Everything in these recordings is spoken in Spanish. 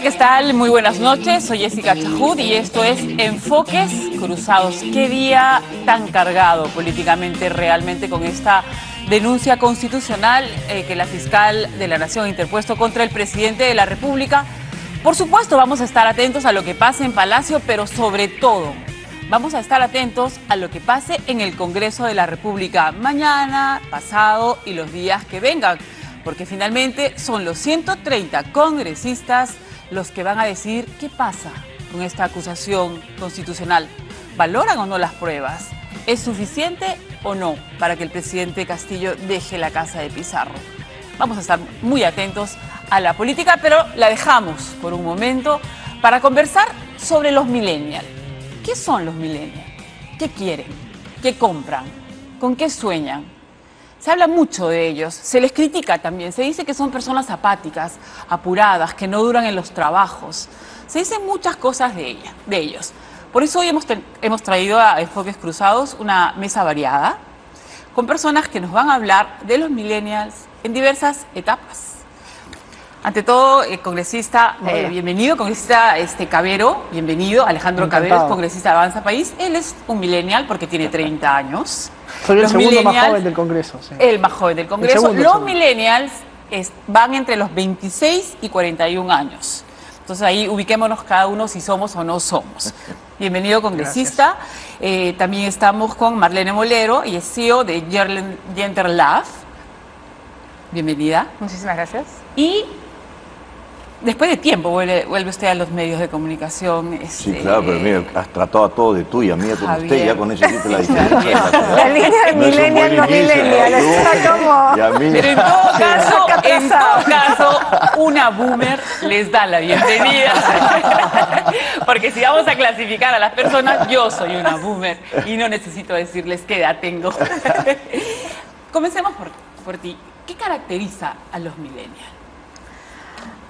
¿qué tal? Muy buenas noches, soy Jessica Chahut y esto es Enfoques Cruzados. Qué día tan cargado políticamente realmente con esta denuncia constitucional que la fiscal de la Nación ha interpuesto contra el presidente de la República. Por supuesto, vamos a estar atentos a lo que pase en Palacio, pero sobre todo vamos a estar atentos a lo que pase en el Congreso de la República mañana, pasado y los días que vengan, porque finalmente son los 130 congresistas los que van a decidir qué pasa con esta acusación constitucional. ¿Valoran o no las pruebas? ¿Es suficiente o no para que el presidente Castillo deje la casa de Pizarro? Vamos a estar muy atentos a la política, pero la dejamos por un momento para conversar sobre los millennials. ¿Qué son los millennials? ¿Qué quieren? ¿Qué compran? ¿Con qué sueñan? Se habla mucho de ellos, se les critica también, se dice que son personas apáticas, apuradas, que no duran en los trabajos. Se dicen muchas cosas de ellos. Por eso hoy hemos traído a Enfoques Cruzados una mesa variada, con personas que nos van a hablar de los millennials en diversas etapas. Ante todo, congresista, bienvenido, congresista Cabero, bienvenido, Alejandro Cabero, congresista de Avanza País. Él es un millennial porque tiene 30 años. Soy el segundo más joven del Congreso. Sí. El más joven del Congreso. Los millennials van entre los 26 y 41 años. Entonces ahí ubiquémonos cada uno si somos o no somos. Bienvenido, congresista. También estamos con Marlene Molero, y es CEO de Gender Love. Bienvenida. Muchísimas gracias. Y después de tiempo vuelve usted a los medios de comunicación. Sí, claro, pero mira, has tratado a todos de tú y a mí con usted, ya con eso existe la diferencia. La línea de millennial, no millennial, está como... Pero en todo caso, una boomer les da la bienvenida. Porque si vamos a clasificar a las personas, yo soy una boomer y no necesito decirles qué edad tengo. Comencemos por ti. ¿Qué caracteriza a los millennials?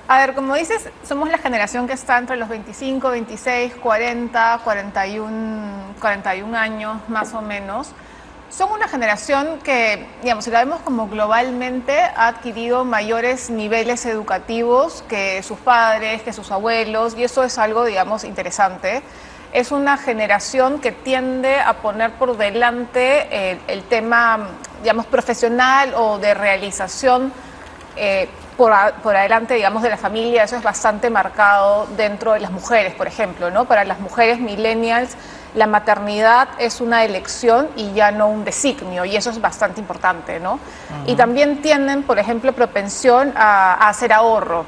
A ver, como dices, somos la generación que está entre los 25, 26, 40, 41 años más o menos. Son una generación que, digamos, si la vemos como globalmente, ha adquirido mayores niveles educativos que sus padres, que sus abuelos, y eso es algo, digamos, interesante. Es una generación que tiende a poner por delante el tema, digamos, profesional o de realización por adelante, digamos, de la familia. Eso es bastante marcado dentro de las mujeres, por ejemplo, ¿no? Para las mujeres millennials, la maternidad es una elección y ya no un designio, y eso es bastante importante, ¿no? Y también tienen, por ejemplo, propensión a hacer ahorro,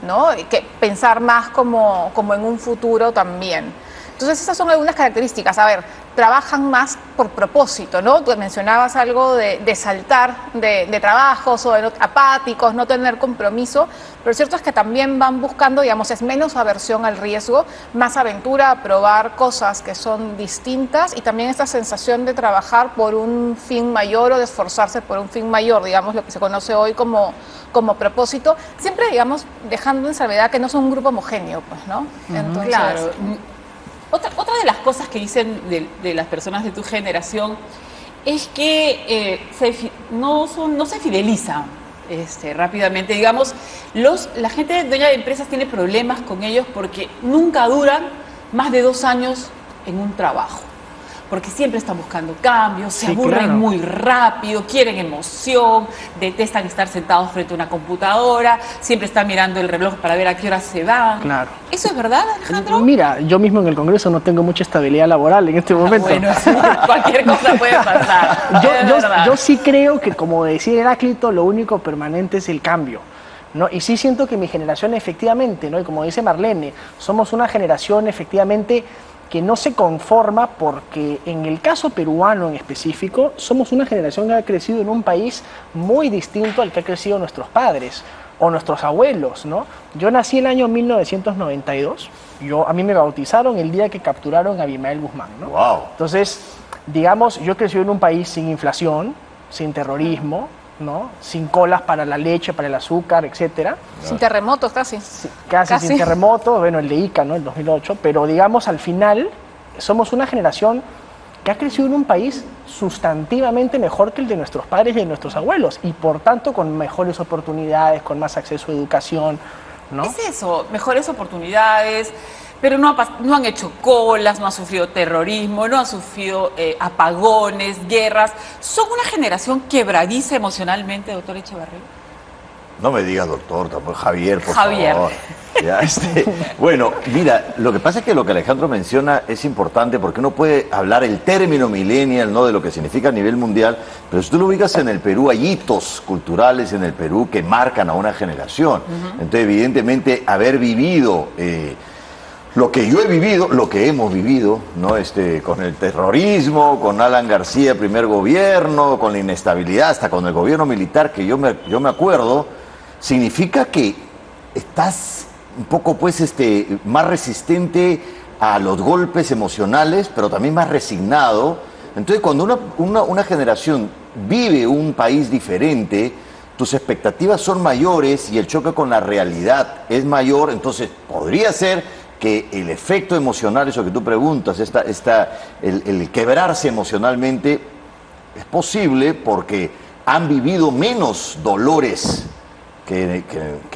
¿no? Que pensar más como en un futuro también. Entonces, esas son algunas características. A ver, trabajan más por propósito, ¿no? Tú mencionabas algo de saltar de trabajos o de apáticos, no tener compromiso, pero lo cierto es que también van buscando, digamos, es menos aversión al riesgo, más aventura a probar cosas que son distintas, y también esta sensación de trabajar por un fin mayor o de esforzarse por un fin mayor, digamos, lo que se conoce hoy como propósito, siempre, digamos, dejando en salvedad que no son un grupo homogéneo, pues, ¿no? Entonces, claro. Otra de las cosas que dicen de las personas de tu generación es que no se fidelizan rápidamente. Digamos, la gente dueña de empresas tiene problemas con ellos porque nunca duran más de 2 años en un trabajo. Porque siempre están buscando cambios, se aburren muy rápido, quieren emoción, detestan estar sentados frente a una computadora, siempre están mirando el reloj para ver a qué hora se van. Claro. ¿Eso es verdad, Alejandro? Mira, yo mismo en el Congreso no tengo mucha estabilidad laboral en este momento. Bueno, sí, cualquier cosa puede pasar. Yo sí creo que, como decía Heráclito, lo único permanente es el cambio, ¿no? Y sí siento que mi generación efectivamente, ¿no? Y como dice Marlene, somos una generación efectivamente que no se conforma, porque en el caso peruano en específico, somos una generación que ha crecido en un país muy distinto al que ha crecido nuestros padres o nuestros abuelos, ¿no? Yo nací el año 1992, a mí me bautizaron el día que capturaron a Abimael Guzmán, ¿no? Wow. Entonces, digamos, yo crecí en un país sin inflación, sin terrorismo, ¿no? Sin colas para la leche, para el azúcar, etcétera. Sin terremotos casi. Sí, casi sin terremotos, bueno, el de Ica, ¿no? El 2008, pero digamos, al final somos una generación que ha crecido en un país sustantivamente mejor que el de nuestros padres y de nuestros abuelos, y por tanto con mejores oportunidades, con más acceso a educación, ¿no? Es eso, mejores oportunidades, pero no han hecho colas, no han sufrido terrorismo, no han sufrido apagones, guerras. ¿Son una generación quebradiza emocionalmente, doctor Echevarría? No me digas doctor, tampoco Javier, por Javier. favor. Ya, bueno, mira, lo que pasa es que lo que Alejandro menciona es importante porque uno puede hablar el término millennial, ¿no?, de lo que significa a nivel mundial, pero si tú lo ubicas en el Perú, hay hitos culturales en el Perú que marcan a una generación. Entonces, evidentemente, haber vivido lo que yo he vivido, lo que hemos vivido, ¿no?, con el terrorismo, con Alan García, primer gobierno, con la inestabilidad, hasta con el gobierno militar, que yo me acuerdo, significa que estás un poco, pues, más resistente a los golpes emocionales, pero también más resignado. Entonces, cuando una generación vive un país diferente, tus expectativas son mayores y el choque con la realidad es mayor, entonces podría ser que el efecto emocional, eso que tú preguntas, el quebrarse emocionalmente, es posible porque han vivido menos dolores que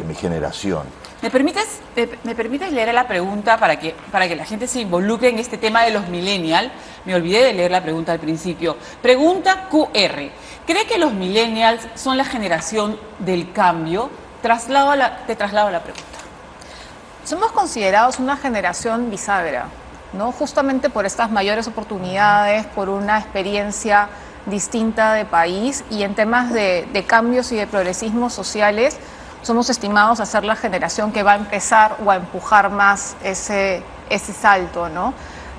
mi generación. ¿Me permites leer la pregunta para que la gente se involucre en este tema de los millennials? Me olvidé de leer la pregunta al principio. Pregunta QR. ¿Cree que los millennials son la generación del cambio? Te traslado a la pregunta. Somos considerados una generación bisagra, ¿no? Justamente por estas mayores oportunidades, por una experiencia distinta de país y en temas de cambios y de progresismos sociales, somos estimados a ser la generación que va a empezar o a empujar más ese salto, ¿no?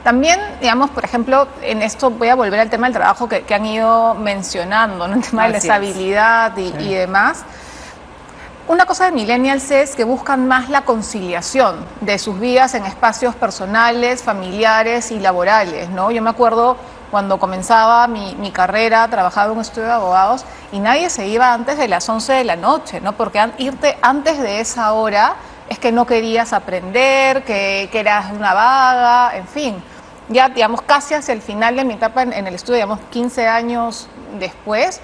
También, digamos, por ejemplo, en esto voy a volver al tema del trabajo que han ido mencionando, ¿no? El tema de la estabilidad y demás. Una cosa de millennials es que buscan más la conciliación de sus vidas en espacios personales, familiares y laborales, ¿no? Yo me acuerdo cuando comenzaba mi carrera, trabajaba en un estudio de abogados y nadie se iba antes de las 11 de la noche, ¿no? Porque irte antes de esa hora es que no querías aprender, que eras una vaga, en fin. Ya, digamos, casi hacia el final de mi etapa en el estudio, digamos, 15 años después,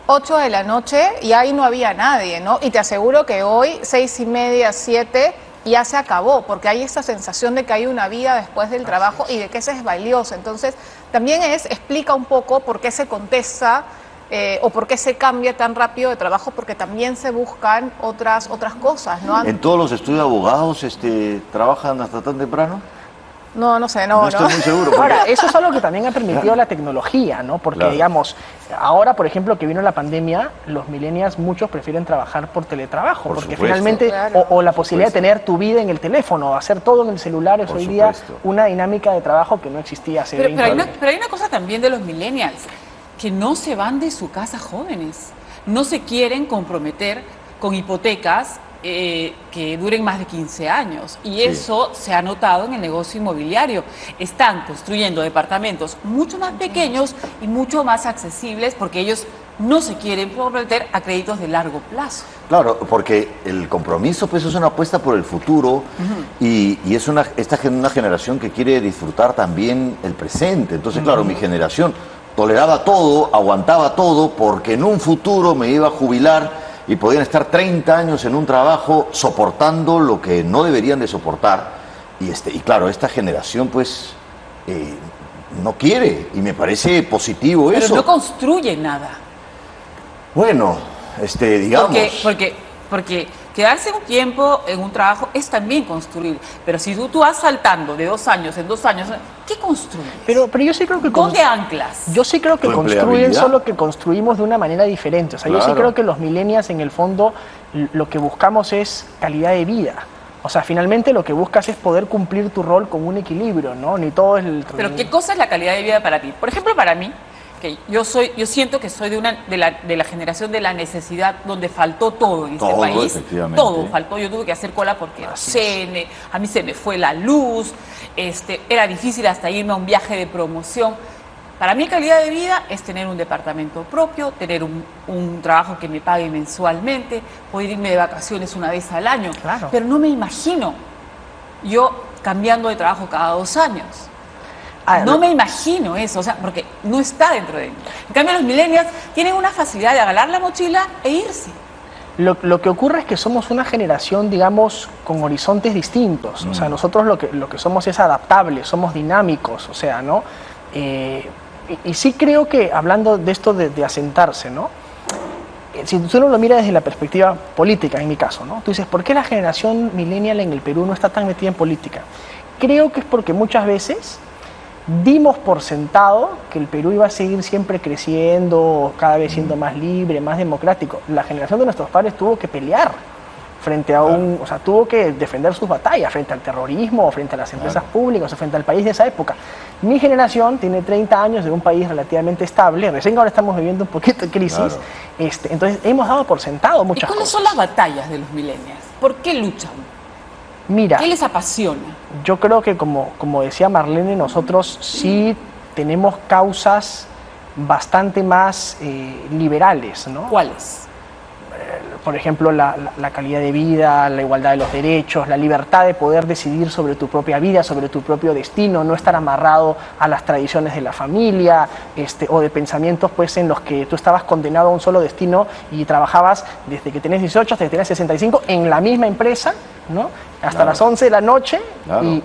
8 de la noche y ahí no había nadie, ¿no? Y te aseguro que hoy, 6:30, 7, ya se acabó, porque hay esta sensación de que hay una vida después del trabajo y de que eso es valioso. Entonces, también explica un poco por qué se contesta o por qué se cambia tan rápido de trabajo, porque también se buscan otras cosas, ¿no? ¿En todos los estudios de abogados trabajan hasta tan temprano? No sé, no estoy muy seguro. Ahora, eso es algo que también ha permitido la tecnología, ¿no? Porque, claro, digamos, ahora, por ejemplo, que vino la pandemia, los millennials, muchos prefieren trabajar por teletrabajo, porque finalmente, claro, o la posibilidad de tener tu vida en el teléfono, hacer todo en el celular, es hoy día una dinámica de trabajo que no existía hace 20 años. Pero hay una cosa también de los millennials, que no se van de su casa jóvenes, no se quieren comprometer con hipotecas que duren más de 15 años y eso se ha notado en el negocio inmobiliario. Están construyendo departamentos mucho más pequeños y mucho más accesibles porque ellos no se quieren comprometer a créditos de largo plazo. Claro, porque el compromiso pues es una apuesta por el futuro y es una generación que quiere disfrutar también el presente. Entonces, claro, mi generación toleraba todo, aguantaba todo porque en un futuro me iba a jubilar y podían estar 30 años en un trabajo soportando lo que no deberían de soportar. Y claro, esta generación pues no quiere y me parece positivo eso. Pero no construye nada. Bueno, digamos... Porque quedarse un tiempo en un trabajo es también construir. Pero si tú vas saltando de 2 años en 2 años, ¿qué construyes? Pero yo sí creo que... ¿Dónde anclas? Yo sí creo que construyen, solo que construimos de una manera diferente. O sea, claro, yo sí creo que los millennials, en el fondo, lo que buscamos es calidad de vida. O sea, finalmente lo que buscas es poder cumplir tu rol con un equilibrio, ¿no? Ni todo es el... Pero ¿qué cosa es la calidad de vida para ti? Por ejemplo, para mí, que yo siento que soy de la generación de la necesidad donde faltó todo en este país. Todo faltó. Yo tuve que hacer cola porque a mí se me fue la luz, era difícil hasta irme a un viaje de promoción. Para mí calidad de vida es tener un departamento propio, tener un trabajo que me pague mensualmente, poder irme de vacaciones una vez al año. Claro. Pero no me imagino yo cambiando de trabajo cada 2 años. No me imagino eso, o sea, porque no está dentro de mí. En cambio, los millennials tienen una facilidad de agarrar la mochila e irse. Lo que ocurre es que somos una generación, digamos, con horizontes distintos. O sea, nosotros lo que somos es adaptables, somos dinámicos, o sea, ¿no? Y sí creo que, hablando de esto de asentarse, ¿no? Si tú no lo miras desde la perspectiva política, en mi caso, ¿no? Tú dices, ¿por qué la generación millennial en el Perú no está tan metida en política? Creo que es porque muchas veces dimos por sentado que el Perú iba a seguir siempre creciendo, cada vez siendo más libre, más democrático. La generación de nuestros padres tuvo que pelear frente a o sea, tuvo que defender sus batallas frente al terrorismo, frente a las empresas públicas, o frente al país de esa época. Mi generación tiene 30 años de un país relativamente estable, recién ahora estamos viviendo un poquito de crisis, entonces hemos dado por sentado muchas cosas. ¿Y cuáles son las batallas de los millennials? ¿Por qué luchan? Mira, ¿Qué les apasiona? yo creo que como decía Marlene, nosotros sí tenemos causas bastante más liberales, ¿no? ¿Cuáles? Por ejemplo, la calidad de vida, la igualdad de los derechos, la libertad de poder decidir sobre tu propia vida, sobre tu propio destino, no estar amarrado a las tradiciones de la familia, o de pensamientos pues en los que tú estabas condenado a un solo destino y trabajabas desde que tenés 18 hasta que tenés 65 en la misma empresa, ¿no? Hasta las 11 de la noche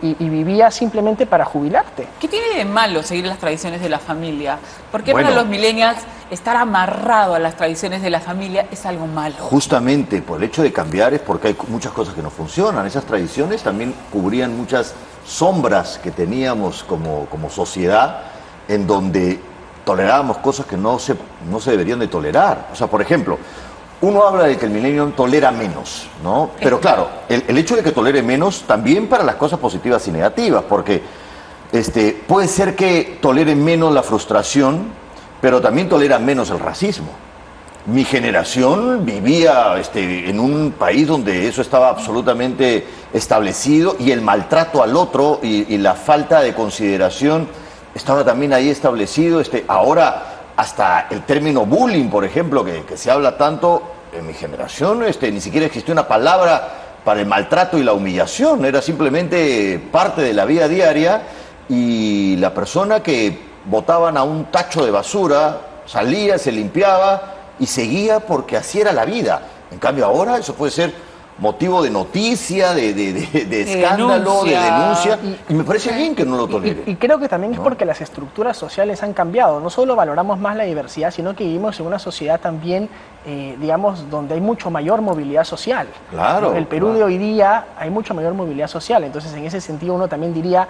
y vivías simplemente para jubilarte. ¿Qué tiene de malo seguir las tradiciones de la familia? ¿Por qué Bueno, para los millennials estar amarrado a las tradiciones de la familia es algo malo? Justamente por el hecho de cambiar es porque hay muchas cosas que no funcionan. Esas tradiciones también cubrían muchas sombras que teníamos como sociedad, en donde tolerábamos cosas que no se deberían de tolerar. O sea, por ejemplo, uno habla de que el millennial tolera menos, ¿no? Pero claro, el hecho de que tolere menos también para las cosas positivas y negativas, porque puede ser que tolere menos la frustración, pero también tolera menos el racismo. Mi generación vivía en un país donde eso estaba absolutamente establecido y el maltrato al otro y la falta de consideración estaba también ahí establecido. Ahora hasta el término bullying, por ejemplo, que se habla tanto, en mi generación ni siquiera existía una palabra para el maltrato y la humillación, era simplemente parte de la vida diaria y la persona que botaban a un tacho de basura salía, se limpiaba y seguía porque así era la vida. En cambio ahora eso puede ser motivo de noticia, de escándalo, de denuncia, y me parece bien que no lo tolere. Y creo que también es porque las estructuras sociales han cambiado. No solo valoramos más la diversidad, sino que vivimos en una sociedad también, digamos, donde hay mucho mayor movilidad social. Claro. En el Perú de hoy día hay mucho mayor movilidad social, entonces en ese sentido uno también diría,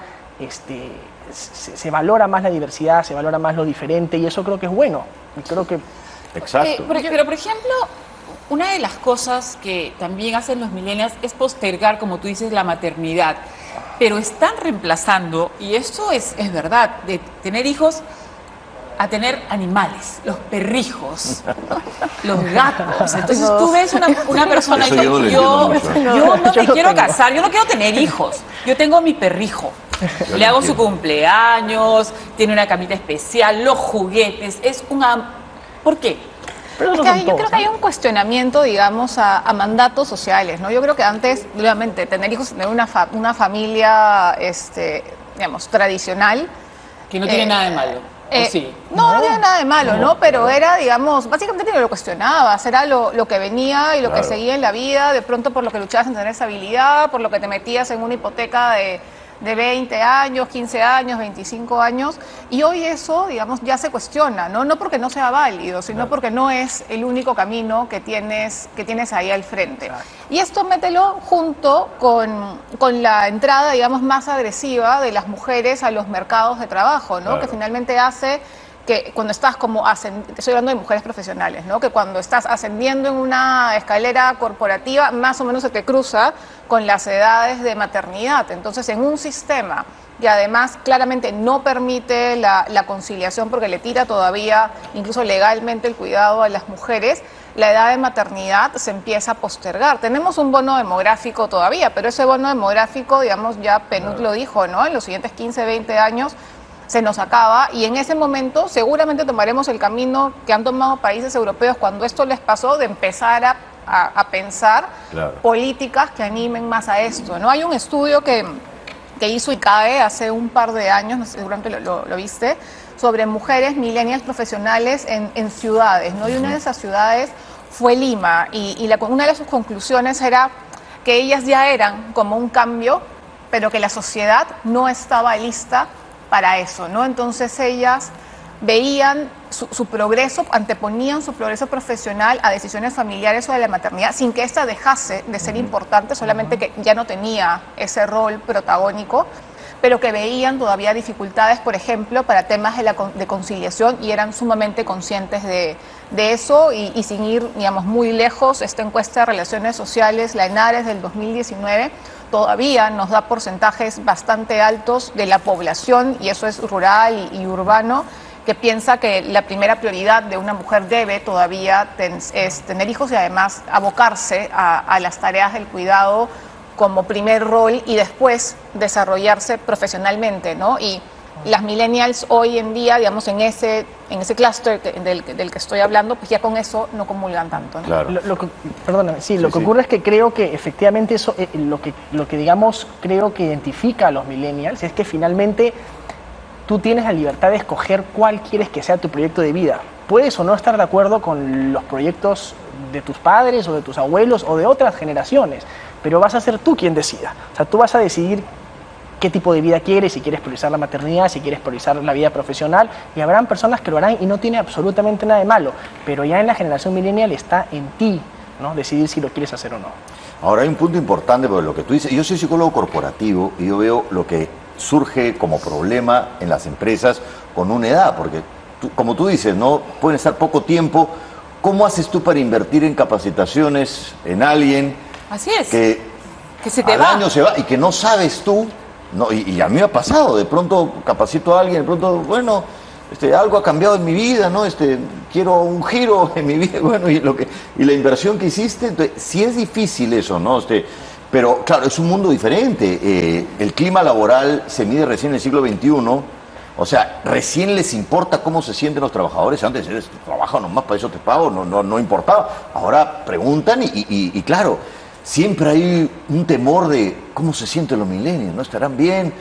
se valora más la diversidad, se valora más lo diferente, y eso creo que es bueno. Y creo que... Exacto. Pero, por ejemplo, una de las cosas que también hacen los millennials es postergar, como tú dices, la maternidad. Pero están reemplazando, y esto es verdad, de tener hijos a tener animales, los perrijos, los gatos. Entonces tú ves una persona Eso y yo no lo yo entiendo no me quiero casar, yo no quiero tener hijos, yo tengo mi perrijo. Yo Le lo hago su entiendo. cumpleaños, tiene una camita especial, los juguetes, es una... ¿Por qué? Pero Es no que son yo todos, creo que hay un cuestionamiento, digamos, a mandatos sociales, ¿no? Yo creo que antes, nuevamente, tener hijos, tener una familia, digamos, tradicional. Que no tiene nada de malo. ¿O sí? No tiene nada de malo, ¿no? Pero era, digamos, básicamente ni lo cuestionabas, era lo que venía y lo que seguía en la vida, de pronto por lo que luchabas en tener estabilidad, por lo que te metías en una hipoteca de 20 años, 15 años, 25 años, y hoy eso, digamos, ya se cuestiona, ¿no? No porque no sea válido, sino porque no es el único camino que tienes ahí al frente. Y esto mételo junto con la entrada, digamos, más agresiva de las mujeres a los mercados de trabajo, ¿no? Que finalmente hace que cuando estás estoy hablando de mujeres profesionales, ¿no? Que cuando estás ascendiendo en una escalera corporativa, más o menos se te cruza con las edades de maternidad. Entonces, en un sistema que además claramente no permite la conciliación porque le tira todavía, incluso legalmente, el cuidado a las mujeres, la edad de maternidad se empieza a postergar. Tenemos un bono demográfico todavía, pero ese bono demográfico, digamos, ya PNUD lo dijo, ¿no? En los siguientes 15, 20 años se nos acaba, y en ese momento seguramente tomaremos el camino que han tomado países europeos cuando esto les pasó, de empezar a pensar políticas que animen más a esto, ¿no? Hay un estudio que hizo ICAE hace un par de años, no sé, seguramente lo viste, sobre mujeres millennials profesionales en ciudades, ¿no? Y una de esas ciudades fue Lima y una de sus conclusiones era que ellas ya eran como un cambio, pero que la sociedad no estaba lista para eso, ¿no? Entonces ellas veían su progreso, anteponían su progreso profesional a decisiones familiares o de la maternidad, sin que ésta dejase de ser importante, solamente que ya no tenía ese rol protagónico, pero que veían todavía dificultades, por ejemplo, para temas de conciliación y eran sumamente conscientes de eso y sin ir, digamos, muy lejos, esta encuesta de relaciones sociales, la ENARES del 2019, todavía nos da porcentajes bastante altos de la población, y eso es rural y urbano, que piensa que la primera prioridad de una mujer debe todavía es tener hijos y además abocarse a las tareas del cuidado como primer rol y después desarrollarse profesiononalmente, ¿no? Y las millennials hoy en día, digamos, en ese clúster del que estoy hablando, pues ya con eso no comulgan tanto, ¿no? Claro. Perdóname, lo que ocurre es que creo que efectivamente eso, lo que digamos, creo que identifica a los millennials es que finalmente tú tienes la libertad de escoger cuál quieres que sea tu proyecto de vida. Puedes o no estar de acuerdo con los proyectos de tus padres o de tus abuelos o de otras generaciones, pero vas a ser tú quien decida. O sea, tú vas a decidir qué tipo de vida quieres, si quieres priorizar la maternidad, si quieres priorizar la vida profesional, y habrán personas que lo harán y no tiene absolutamente nada de malo, pero ya en la generación millennial está en ti, ¿no?, decidir si lo quieres hacer o no. Ahora hay un punto importante, porque lo que tú dices, yo soy psicólogo corporativo y yo veo lo que surge como problema en las empresas con una edad, porque como tú dices, ¿no?, pueden estar poco tiempo. ¿Cómo haces tú para invertir en capacitaciones en alguien Así es, que se te al va? año se va y que no sabes tú? No, y a mí me ha pasado, de pronto capacito a alguien, de pronto, bueno, algo ha cambiado en mi vida, ¿no? Quiero un giro en mi vida, bueno, y la inversión que hiciste, entonces, sí es difícil eso, ¿no? Pero claro, es un mundo diferente. El clima laboral se mide recién en el siglo XXI. O sea, recién les importa cómo se sienten los trabajadores. Antes eres trabajo nomás, para eso te pago, no importaba. Ahora preguntan y claro, siempre hay un temor de cómo se sienten los millennials, ¿no? ¿Estarán bien?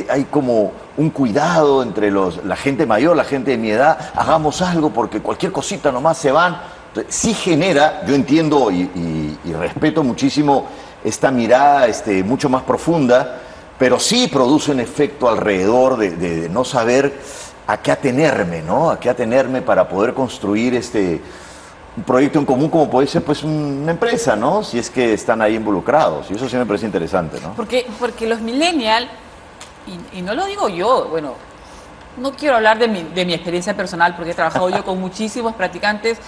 Hay como un cuidado entre la gente mayor, la gente de mi edad. Hagamos algo porque cualquier cosita nomás se van. Entonces, sí genera, yo entiendo y respeto muchísimo esta mirada mucho más profunda, pero sí produce un efecto alrededor de no saber a qué atenerme, ¿no? A qué atenerme para poder construir un proyecto en común, como puede ser pues una empresa, ¿no? Si es que están ahí involucrados. Y eso sí me parece interesante, ¿no? Porque los millennials, y no lo digo yo, bueno, no quiero hablar de mi experiencia personal, porque he trabajado yo con muchísimos practicantes,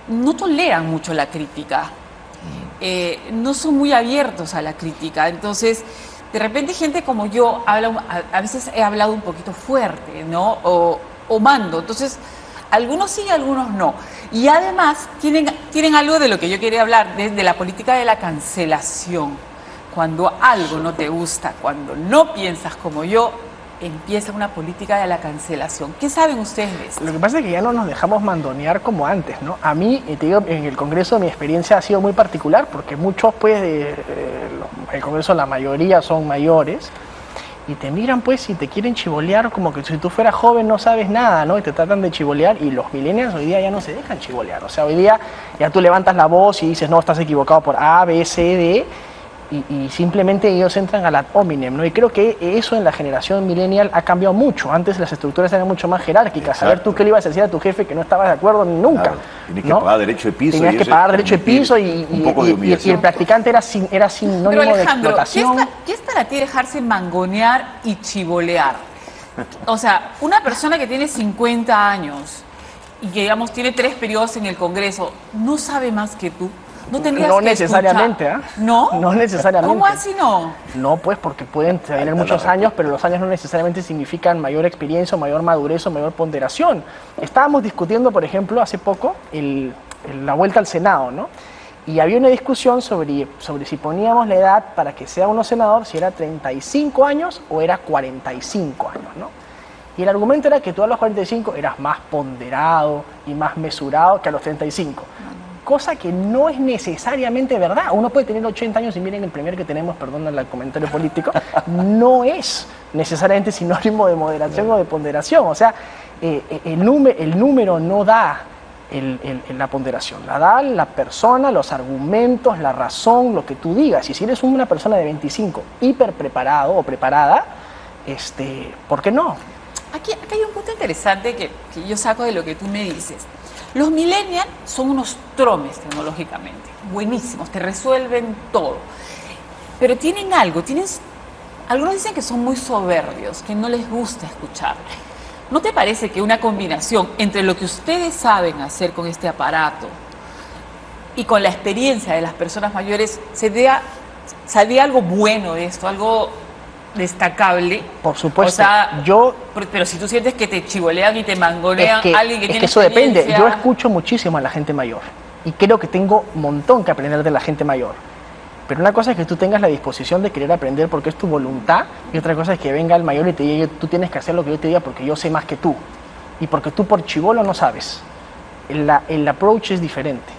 no toleran mucho la crítica, no son muy abiertos a la crítica. Entonces, de repente gente como yo a veces he hablado un poquito fuerte, ¿no? O mando. Entonces, algunos sí y algunos no. Y además tienen algo de lo que yo quería hablar, de la política de la cancelación. Cuando algo no te gusta, cuando no piensas como yo, empieza una política de la cancelación. ¿Qué saben ustedes de esto? Lo que pasa es que ya no nos dejamos mandonear como antes, ¿no? A mí, te digo, en el Congreso mi experiencia ha sido muy particular, porque muchos, pues, el Congreso, la mayoría son mayores, y te miran, pues, y te quieren chivolear como que si tú fueras joven no sabes nada, ¿no? Y te tratan de chivolear, y los millennials hoy día ya no se dejan chivolear. O sea, hoy día ya tú levantas la voz y dices, no, estás equivocado por A, B, C, D, y simplemente ellos entran al ad hominem, ¿no? Y creo que eso en la generación millennial ha cambiado mucho. Antes las estructuras eran mucho más jerárquicas. Exacto. A ver tú qué le ibas a decir a tu jefe que no estabas de acuerdo nunca. Claro. Tienes que ¿no? pagar derecho de piso. Tenías que pagar derecho de piso un poco de y humillación. el practicante era sinónimo Pero de Alejandro, explotación. ¿qué es para ti dejarse mangonear y chivolear? O sea, una persona que tiene 50 años y que, digamos, tiene 3 periodos en el Congreso, ¿no sabe más que tú? No tendrías No que necesariamente, escuchar. ¿ah? ¿No? No necesariamente. ¿Cómo así no? No, pues porque pueden tener muchos años, pero los años no necesariamente significan mayor experiencia, o mayor madurez o mayor ponderación. Estábamos discutiendo, por ejemplo, hace poco la vuelta al Senado, ¿no? Y había una discusión sobre si poníamos la edad para que sea uno senador, si era 35 años o era 45 años, ¿no? Y el argumento era que tú a los 45 eras más ponderado y más mesurado que a los 35. Cosa que no es necesariamente verdad. Uno puede tener 80 años y miren el primer que tenemos, perdón el comentario político, no es necesariamente sinónimo de moderación o de ponderación. O sea, el número no da la ponderación. La da la persona, los argumentos, la razón, lo que tú digas. Y si eres una persona de 25 hiper preparado o preparada, ¿por qué no? Aquí hay un punto interesante que yo saco de lo que tú me dices. Los millennials son unos tromes tecnológicamente, buenísimos, te resuelven todo. Pero tienen algo, algunos dicen que son muy soberbios, que no les gusta escuchar. ¿No te parece que una combinación entre lo que ustedes saben hacer con este aparato y con la experiencia de las personas mayores saldría algo bueno de esto, algo destacable? Por supuesto. O sea, pero si tú sientes que te chivolean y te mangonean alguien que tiene eso depende. experiencia... Yo escucho muchísimo a la gente mayor y creo que tengo un montón que aprender de la gente mayor. Pero una cosa es que tú tengas la disposición de querer aprender porque es tu voluntad, y otra cosa es que venga el mayor y te diga, tú tienes que hacer lo que yo te diga porque yo sé más que tú. Y porque tú por chibolo no sabes. El approach es diferente.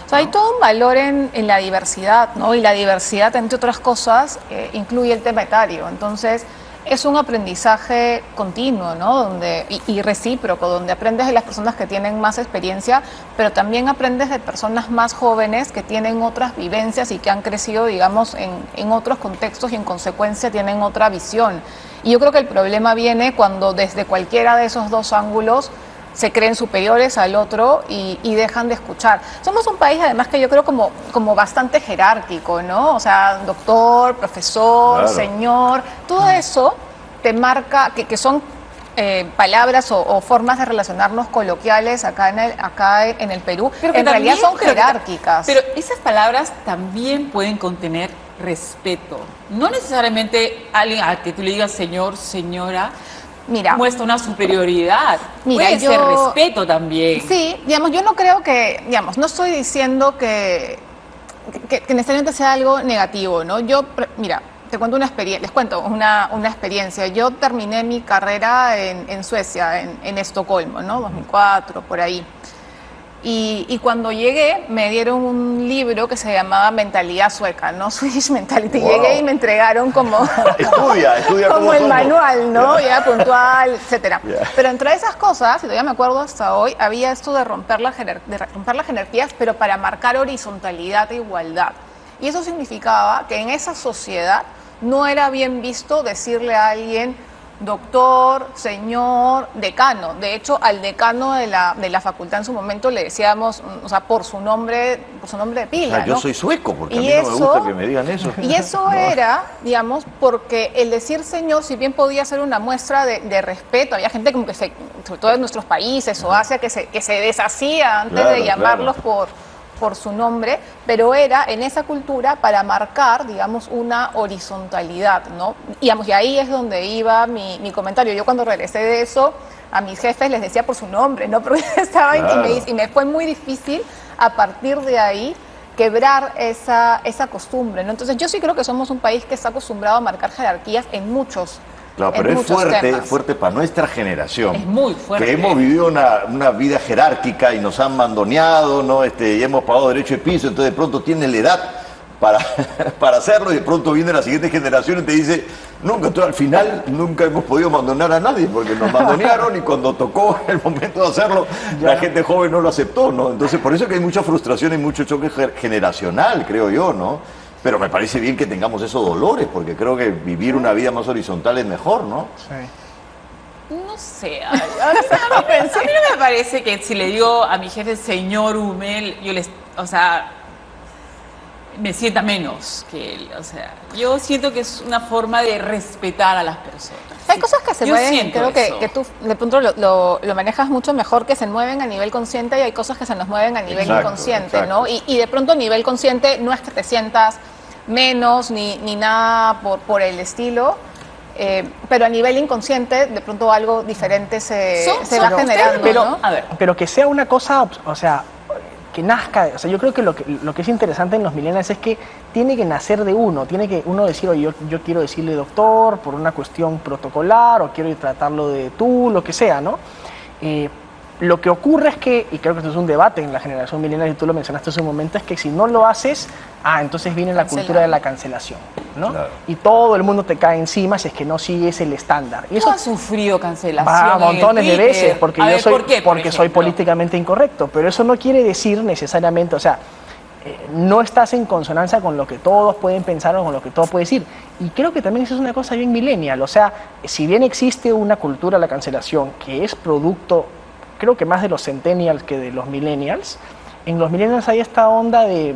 O sea, hay todo un valor en la diversidad, ¿no? Y la diversidad, entre otras cosas, incluye el tema etario. Entonces, es un aprendizaje continuo, ¿no? Y recíproco, donde aprendes de las personas que tienen más experiencia, pero también aprendes de personas más jóvenes que tienen otras vivencias y que han crecido, digamos, en otros contextos y en consecuencia tienen otra visión. Y yo creo que el problema viene cuando desde cualquiera de esos dos ángulos se creen superiores al otro y dejan de escuchar. Somos un país, además, que yo creo como bastante jerárquico, ¿no? O sea, doctor, profesor, claro, señor, todo eso te marca, que son palabras o formas de relacionarnos coloquiales acá en el Perú, Pero que en realidad también, son jerárquicas. Pero esas palabras también pueden contener respeto. No necesariamente alguien a que tú le digas señor, señora, muestra una superioridad. Puede ser respeto también. Sí, digamos, yo no creo que, digamos, no estoy diciendo que necesariamente sea algo negativo, ¿no? Mira, te cuento una experiencia, les cuento una experiencia. Yo terminé mi carrera en Suecia, en Estocolmo, ¿no? 2004, por ahí. Y cuando llegué me dieron un libro que se llamaba Mentalidad Sueca, ¿no? Swedish Mentality. Wow. Llegué y me entregaron como estudia como el somos. manual, ¿no? Ya puntual, etcétera. Yeah. Pero entre esas cosas, y todavía me acuerdo hasta hoy, había esto de romper las jerarquías, pero para marcar horizontalidad e igualdad. Y eso significaba que en esa sociedad no era bien visto decirle a alguien doctor, señor, decano. De hecho, al decano de la facultad en su momento le decíamos, o sea, por su nombre de pila, ¿no? Yo soy sueco, porque a mí Y no me gusta que me digan eso. Y eso era, digamos, porque el decir señor, si bien podía ser una muestra de respeto, había gente como que sobre todo en nuestros países o Asia, que se deshacía antes de llamarlos por su nombre, pero era en esa cultura para marcar, digamos, una horizontalidad, ¿no? Y ahí es donde iba mi comentario. Yo cuando regresé de eso, a mis jefes les decía por su nombre, ¿no? Porque estaban, y me fue muy difícil a partir de ahí quebrar esa costumbre, ¿no? Entonces yo sí creo que somos un país que está acostumbrado a marcar jerarquías en muchos Claro, pero es fuerte para nuestra generación. Es muy fuerte. Que hemos vivido una vida jerárquica y nos han mandoneado, ¿no? Y hemos pagado derecho de piso, entonces de pronto tienes la edad para hacerlo y de pronto viene la siguiente generación y te dice, al final nunca hemos podido mandonear a nadie porque nos mandonearon y cuando tocó el momento de hacerlo, la gente joven no lo aceptó, ¿no? Entonces por eso que hay mucha frustración y mucho choque generacional, creo yo, ¿no? Pero me parece bien que tengamos esos dolores, porque creo que vivir una vida más horizontal es mejor, ¿no? Sí. No sé, a mí no me parece que si le digo a mi jefe señor Humel, me sienta menos que él. O sea, yo siento que es una forma de respetar a las personas. Hay cosas que se mueven, creo que tú de pronto lo manejas mucho mejor, que se mueven a nivel consciente, y hay cosas que se nos mueven a nivel inconsciente, ¿no? Y de pronto a nivel consciente no es que te sientas menos ni nada por el estilo, pero a nivel inconsciente de pronto algo diferente se va generando, ¿no? Pero que sea una cosa, o sea, que nazca, o sea, yo creo que lo que es interesante en los millennials es que tiene que nacer de uno, tiene que uno decir, oye, yo quiero decirle doctor por una cuestión protocolar, o quiero tratarlo de tú, lo que sea, ¿no? Lo que ocurre es que, y creo que esto es un debate en la generación millennial, y tú lo mencionaste hace un momento, es que si no lo haces, entonces viene la cultura de la cancelación, ¿no? Claro. Y todo el mundo te cae encima si es que no sigues el estándar. Y ¿Tú has sufrido cancelación va en el montones de Twitter? veces, porque A yo ver, soy, ¿por qué, por porque soy ejemplo? políticamente incorrecto, pero eso no quiere decir necesariamente, o sea, no estás en consonancia con lo que todos pueden pensar o con lo que todos pueden decir. Y creo que también eso es una cosa bien millennial, o sea, si bien existe una cultura de la cancelación que es producto, creo que más de los centennials que de los millennials, en los millennials hay esta onda de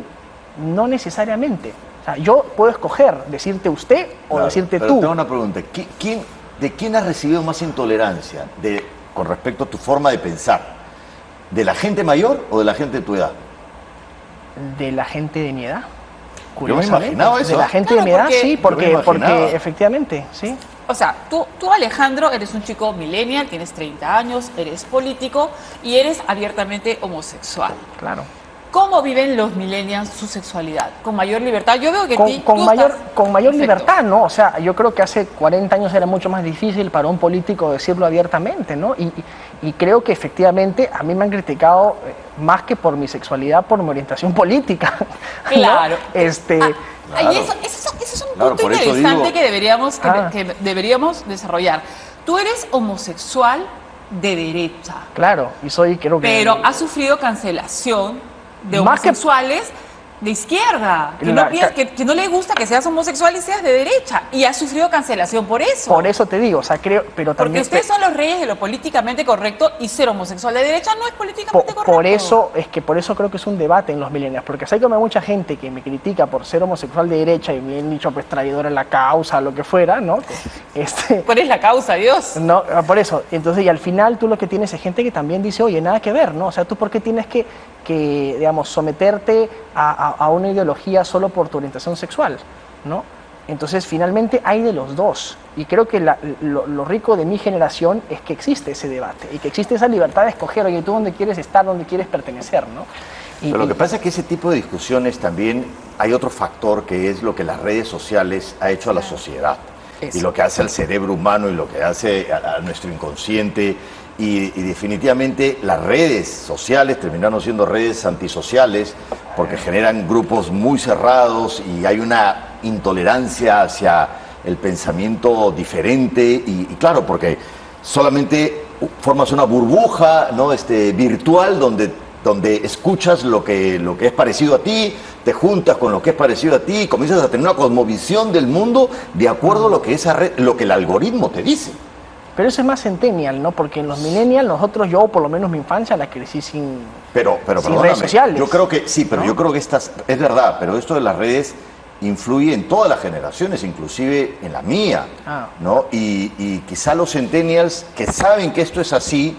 no necesariamente. O sea, yo puedo escoger decirte usted o Claro, decirte pero tú. tengo una pregunta. ¿De quién has recibido más intolerancia con respecto a tu forma de pensar? ¿De la gente mayor o de la gente de tu edad? De la gente de mi edad. Yo me Curiosamente. imaginaba eso. De la gente de mi Claro, edad, sí, yo me imaginaba. porque efectivamente, sí. O sea, tú, Alejandro, eres un chico millennial, tienes 30 años, eres político y eres abiertamente homosexual. Claro. ¿Cómo viven los millennials su sexualidad? ¿Con mayor libertad? Yo veo que Con tú mayor, estás- con mayor Perfecto. libertad, ¿no? O sea, yo creo que hace 40 años era mucho más difícil para un político decirlo abiertamente, ¿no? Y creo que efectivamente a mí me han criticado más que por mi sexualidad, por mi orientación política. ¿no? Claro. Claro. Y eso es un Claro, punto por eso interesante digo- que deberíamos desarrollar. Tú eres homosexual de derecha, Claro, y creo que... pero has sufrido cancelación de Más que- homosexuales de izquierda, que no le gusta que seas homosexual y seas de derecha, y has sufrido cancelación por eso. Por eso te digo, o sea, creo, pero Porque también... ustedes son los reyes de lo políticamente correcto y ser homosexual de derecha no es políticamente correcto. Por eso creo que es un debate en los millennials, porque sé que hay mucha gente que me critica por ser homosexual de derecha y me han dicho pues traidor en la causa, lo que fuera, ¿no? ¿Cuál es la causa, Dios? No, por eso. Entonces, y al final tú lo que tienes es gente que también dice, oye, nada que ver, ¿no? O sea, tú por qué tienes que digamos, someterte a una ideología solo por tu orientación sexual, ¿no? Entonces, finalmente hay de los dos. Y creo que lo rico de mi generación es que existe ese debate y que existe esa libertad de escoger, oye, tú dónde quieres estar, dónde quieres pertenecer, ¿no? Pero lo que pasa es que ese tipo de discusiones también hay otro factor que es lo que las redes sociales ha hecho a la sociedad. Eso. Y lo que hace al cerebro humano y lo que hace a nuestro inconsciente. Y definitivamente las redes sociales terminaron siendo redes antisociales porque generan grupos muy cerrados y hay una intolerancia hacia el pensamiento diferente y claro, porque solamente formas una burbuja, ¿no? Virtual donde escuchas lo que es parecido a ti, te juntas con lo que es parecido a ti, comienzas a tener una cosmovisión del mundo de acuerdo a lo que lo que el algoritmo te dice. Pero eso es más centennial, ¿no? Porque en los millennials, yo, por lo menos mi infancia, la crecí sin Pero sin perdóname, redes sociales. yo creo que sí, pero ¿no? yo creo que es verdad, pero esto de las redes influye en todas las generaciones, inclusive en la mía, ¿no? Y quizá los centennials que saben que esto es así,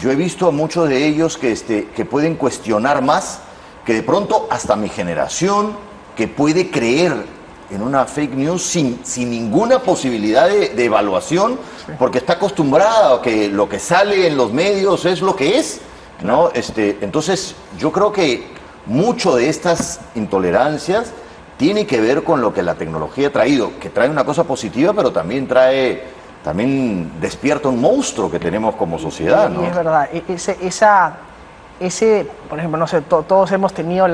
yo he visto a muchos de ellos que pueden cuestionar más, que de pronto hasta mi generación, que puede creer en una fake news sin ninguna posibilidad de evaluación, porque está acostumbrada a que lo que sale en los medios es lo que es, ¿no? Entonces, yo creo que mucho de estas intolerancias tiene que ver con lo que la tecnología ha traído, que trae una cosa positiva, pero también despierta un monstruo que tenemos como sociedad, ¿no? Y es verdad, por ejemplo, no sé, todos hemos tenido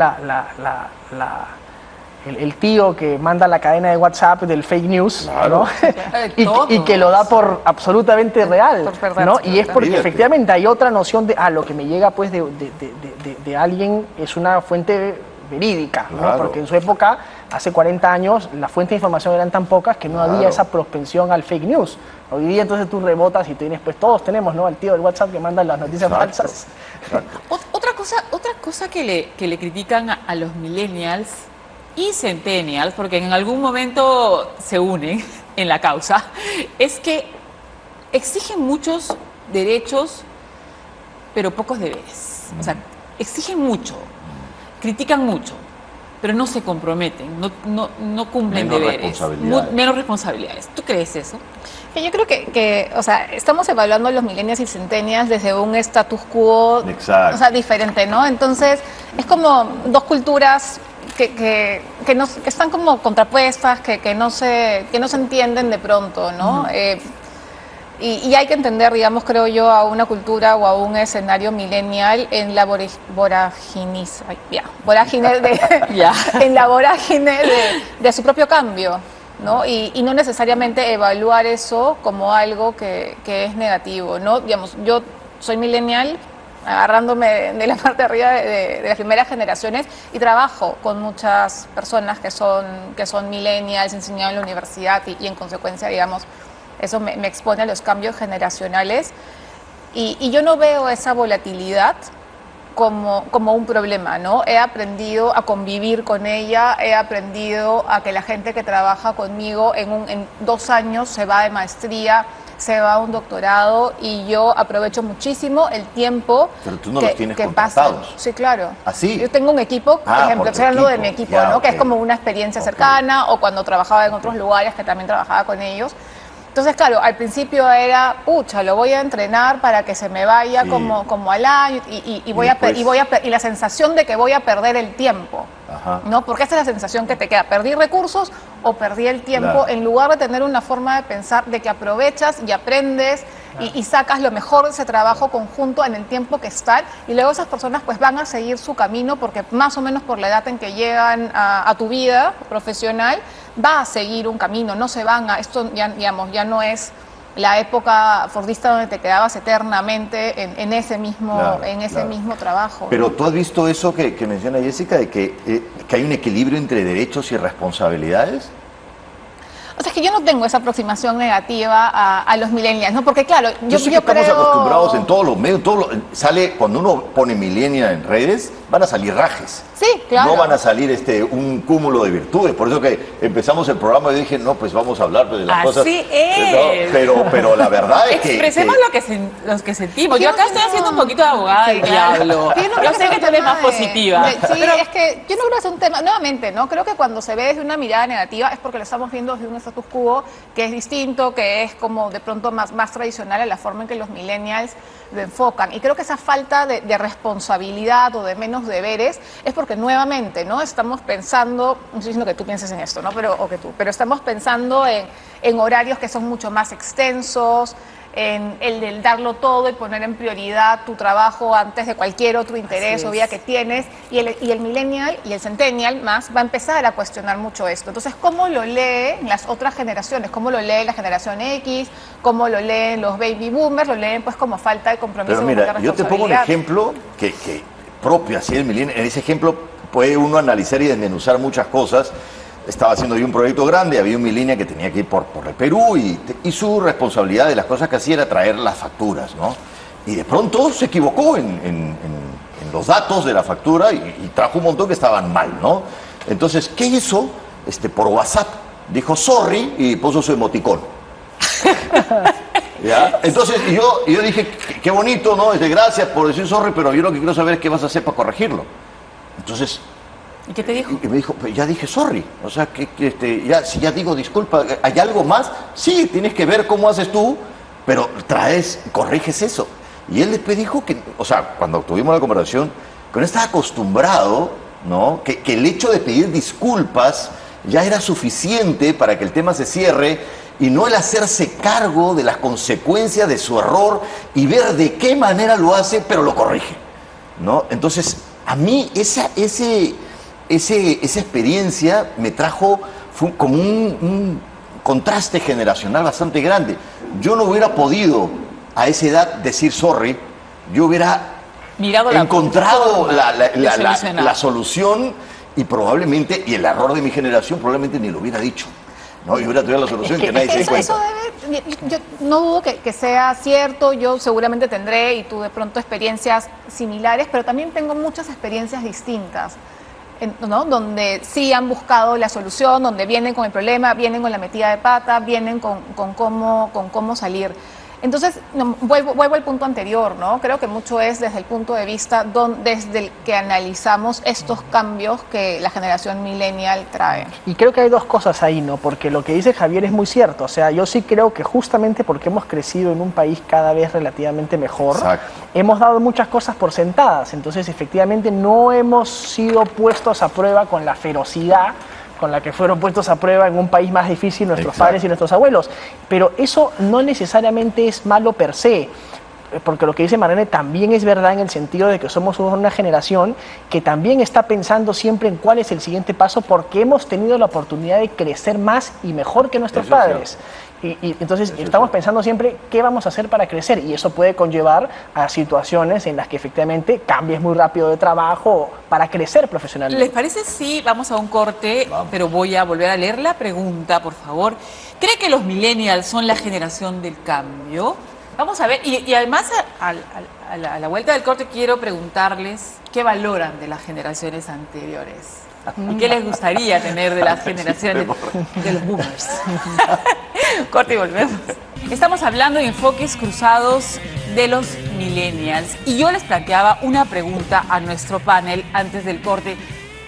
el tío que manda la cadena de WhatsApp del fake news, Claro. ¿no? y que lo da por absolutamente real, Por verdad, ¿no? por Y es verdad. porque Fíjate. efectivamente hay otra noción de, lo que me llega pues de alguien es una fuente verídica, ¿no? Claro. Porque en su época, hace 40 años, las fuentes de información eran tan pocas que no Claro. había esa propensión al fake news. Hoy día entonces tú rebotas y tienes, pues todos tenemos, ¿no? Al tío del WhatsApp que manda las noticias Exacto. falsas. Otra cosa que le critican a los millennials y centennials, porque en algún momento se unen en la causa, es que exigen muchos derechos, pero pocos deberes. O sea, exigen mucho, critican mucho, pero no se comprometen, no cumplen Menos deberes, responsabilidades. menos responsabilidades. ¿Tú crees eso? Que yo creo que, o sea, estamos evaluando los millennials y centennials desde un status quo, Exacto. o sea, diferente, ¿no? Entonces, es como dos culturas que están como contrapuestas, que no se entienden de pronto, ¿no? Y hay que entender, digamos, creo yo, a una cultura o a un escenario millennial en la vorágine Ya. en la vorágine de su propio cambio, ¿no? Y no necesariamente evaluar eso como algo que es negativo, ¿no? Digamos, yo soy millennial, agarrándome de la parte de arriba de las primeras generaciones, y trabajo con muchas personas que son millennials, enseñado en la universidad y en consecuencia, digamos, eso me expone a los cambios generacionales y yo no veo esa volatilidad como un problema, ¿no? He aprendido a convivir con ella, he aprendido a que la gente que trabaja conmigo en 2 años se va de maestría, se va a un doctorado, y yo aprovecho muchísimo el tiempo. Pero tú no que, los tienes que contratados. pasa. Sí, claro. ¿Así? Yo tengo un equipo, por ejemplo, estoy hablando de mi equipo, Ya, ¿no? ok. Que es como una experiencia cercana, o cuando trabajaba en otros lugares que también trabajaba con ellos. Entonces, claro, al principio era, pucha, lo voy a entrenar para que se me vaya Sí. como al año, y la sensación de que voy a perder el tiempo. Ajá. ¿No? Porque esa es la sensación que te queda. Perdí recursos o perdí el tiempo, Claro. en lugar de tener una forma de pensar de que aprovechas y aprendes y sacas lo mejor de ese trabajo conjunto en el tiempo que están, y luego esas personas pues van a seguir su camino, porque más o menos por la edad en que llegan a tu vida profesional va a seguir un camino, no se van a, esto ya, digamos, ya no es la época fordista donde te quedabas eternamente en ese mismo, Claro. mismo trabajo. Pero ¿no? tú has visto eso que menciona Jessica, de que hay un equilibrio entre derechos y responsabilidades. O sea, es que yo no tengo esa aproximación negativa a los millennials, ¿no? Porque claro, Yo sé que estamos acostumbrados en todos los medios, sale cuando uno pone millennial en redes, van a salir rajes. Sí, claro. No van a salir un cúmulo de virtudes. Por eso que empezamos el programa y dije, no, pues vamos a hablar de las Así cosas. es. Pero la verdad es que... Expresemos lo que sentimos. Yo Yo acá no estoy sé, haciendo un no. poquito de abogada del diablo. Yo no creo Yo sé sea que un tú eres tema más positiva. sí, es que yo no creo que sea un tema, nuevamente, ¿no? Creo que cuando se ve desde una mirada negativa es porque lo estamos viendo desde un status quo que es distinto, que es como de pronto más tradicional a la forma en que los millennials lo enfocan. Y creo que esa falta de responsabilidad o de menos deberes es porque nuevamente, ¿no? Estamos pensando, no estoy diciendo que tú pienses en esto, ¿no? Pero estamos pensando en horarios que son mucho más extensos, en el del darlo todo y poner en prioridad tu trabajo antes de cualquier otro interés Así o vida es. que tienes, y el millennial y el centennial más va a empezar a cuestionar mucho esto. Entonces, ¿cómo lo leen las otras generaciones? ¿Cómo lo lee la generación X? ¿Cómo lo leen los baby boomers? Lo leen pues como falta de compromiso. Pero con mira, la yo te pongo un responsabilidad. ejemplo que propio, así el millennial. En ese ejemplo puede uno analizar y desmenuzar muchas cosas. Estaba haciendo yo un proyecto grande, había un millennial que tenía que ir por el Perú y su responsabilidad de las cosas que hacía era traer las facturas, ¿no? Y de pronto se equivocó en los datos de la factura y trajo un montón que estaban mal, ¿no? Entonces, ¿qué hizo? Por WhatsApp dijo sorry y puso su emoticón. ¿Ya? Entonces yo dije, qué bonito, ¿no? Gracias por decir sorry, pero yo lo que quiero saber es qué vas a hacer para corregirlo. Entonces, ¿Y qué te dijo? y me dijo, pues ya dije sorry, o sea, si ya digo disculpa, ¿hay algo más? Sí, tienes que ver cómo haces tú, pero corriges eso. Y él después dijo que, o sea, cuando tuvimos la conversación, que no estaba acostumbrado, ¿no? Que el hecho de pedir disculpas ya era suficiente para que el tema se cierre, y no el hacerse cargo de las consecuencias de su error y ver de qué manera lo hace, pero lo corrige, ¿no? Entonces, a mí esa experiencia me trajo como un contraste generacional bastante grande. Yo no hubiera podido a esa edad decir sorry, yo hubiera Mirado encontrado solucionar. la solución, y probablemente, y el error de mi generación probablemente ni lo hubiera dicho, ¿no? Yo hubiera tenido la solución que nadie se dé cuenta. Eso debe, yo no dudo que sea cierto, yo seguramente tendré, y tú de pronto, experiencias similares, pero también tengo muchas experiencias distintas, ¿no? Donde sí han buscado la solución, donde vienen con el problema, vienen con la metida de pata, vienen con cómo salir. Entonces, vuelvo al punto anterior, ¿no? Creo que mucho es desde el punto de vista desde el que analizamos estos cambios que la generación millennial trae. Y creo que hay dos cosas ahí, ¿no? Porque lo que dice Javier es muy cierto. O sea, yo sí creo que justamente porque hemos crecido en un país cada vez relativamente mejor, Exacto. hemos dado muchas cosas por sentadas. Entonces, efectivamente, no hemos sido puestos a prueba con la ferocidad con la que fueron puestos a prueba en un país más difícil nuestros Exacto. padres y nuestros abuelos. Pero eso no necesariamente es malo per se, porque lo que dice Marlene también es verdad en el sentido de que somos una generación que también está pensando siempre en cuál es el siguiente paso, porque hemos tenido la oportunidad de crecer más y mejor que nuestros Eso es padres. Y entonces estamos pensando siempre qué vamos a hacer para crecer, y eso puede conllevar a situaciones en las que efectivamente cambies muy rápido de trabajo para crecer profesionalmente. ¿Les parece si vamos a un corte, pero voy a volver a leer la pregunta, por favor? ¿Cree que los millennials son la generación del cambio? Vamos a ver, y además a la vuelta del corte quiero preguntarles qué valoran de las generaciones anteriores y qué les gustaría tener de las generaciones de los boomers. Corte y volvemos. Estamos hablando de enfoques cruzados de los millennials y yo les planteaba una pregunta a nuestro panel antes del corte.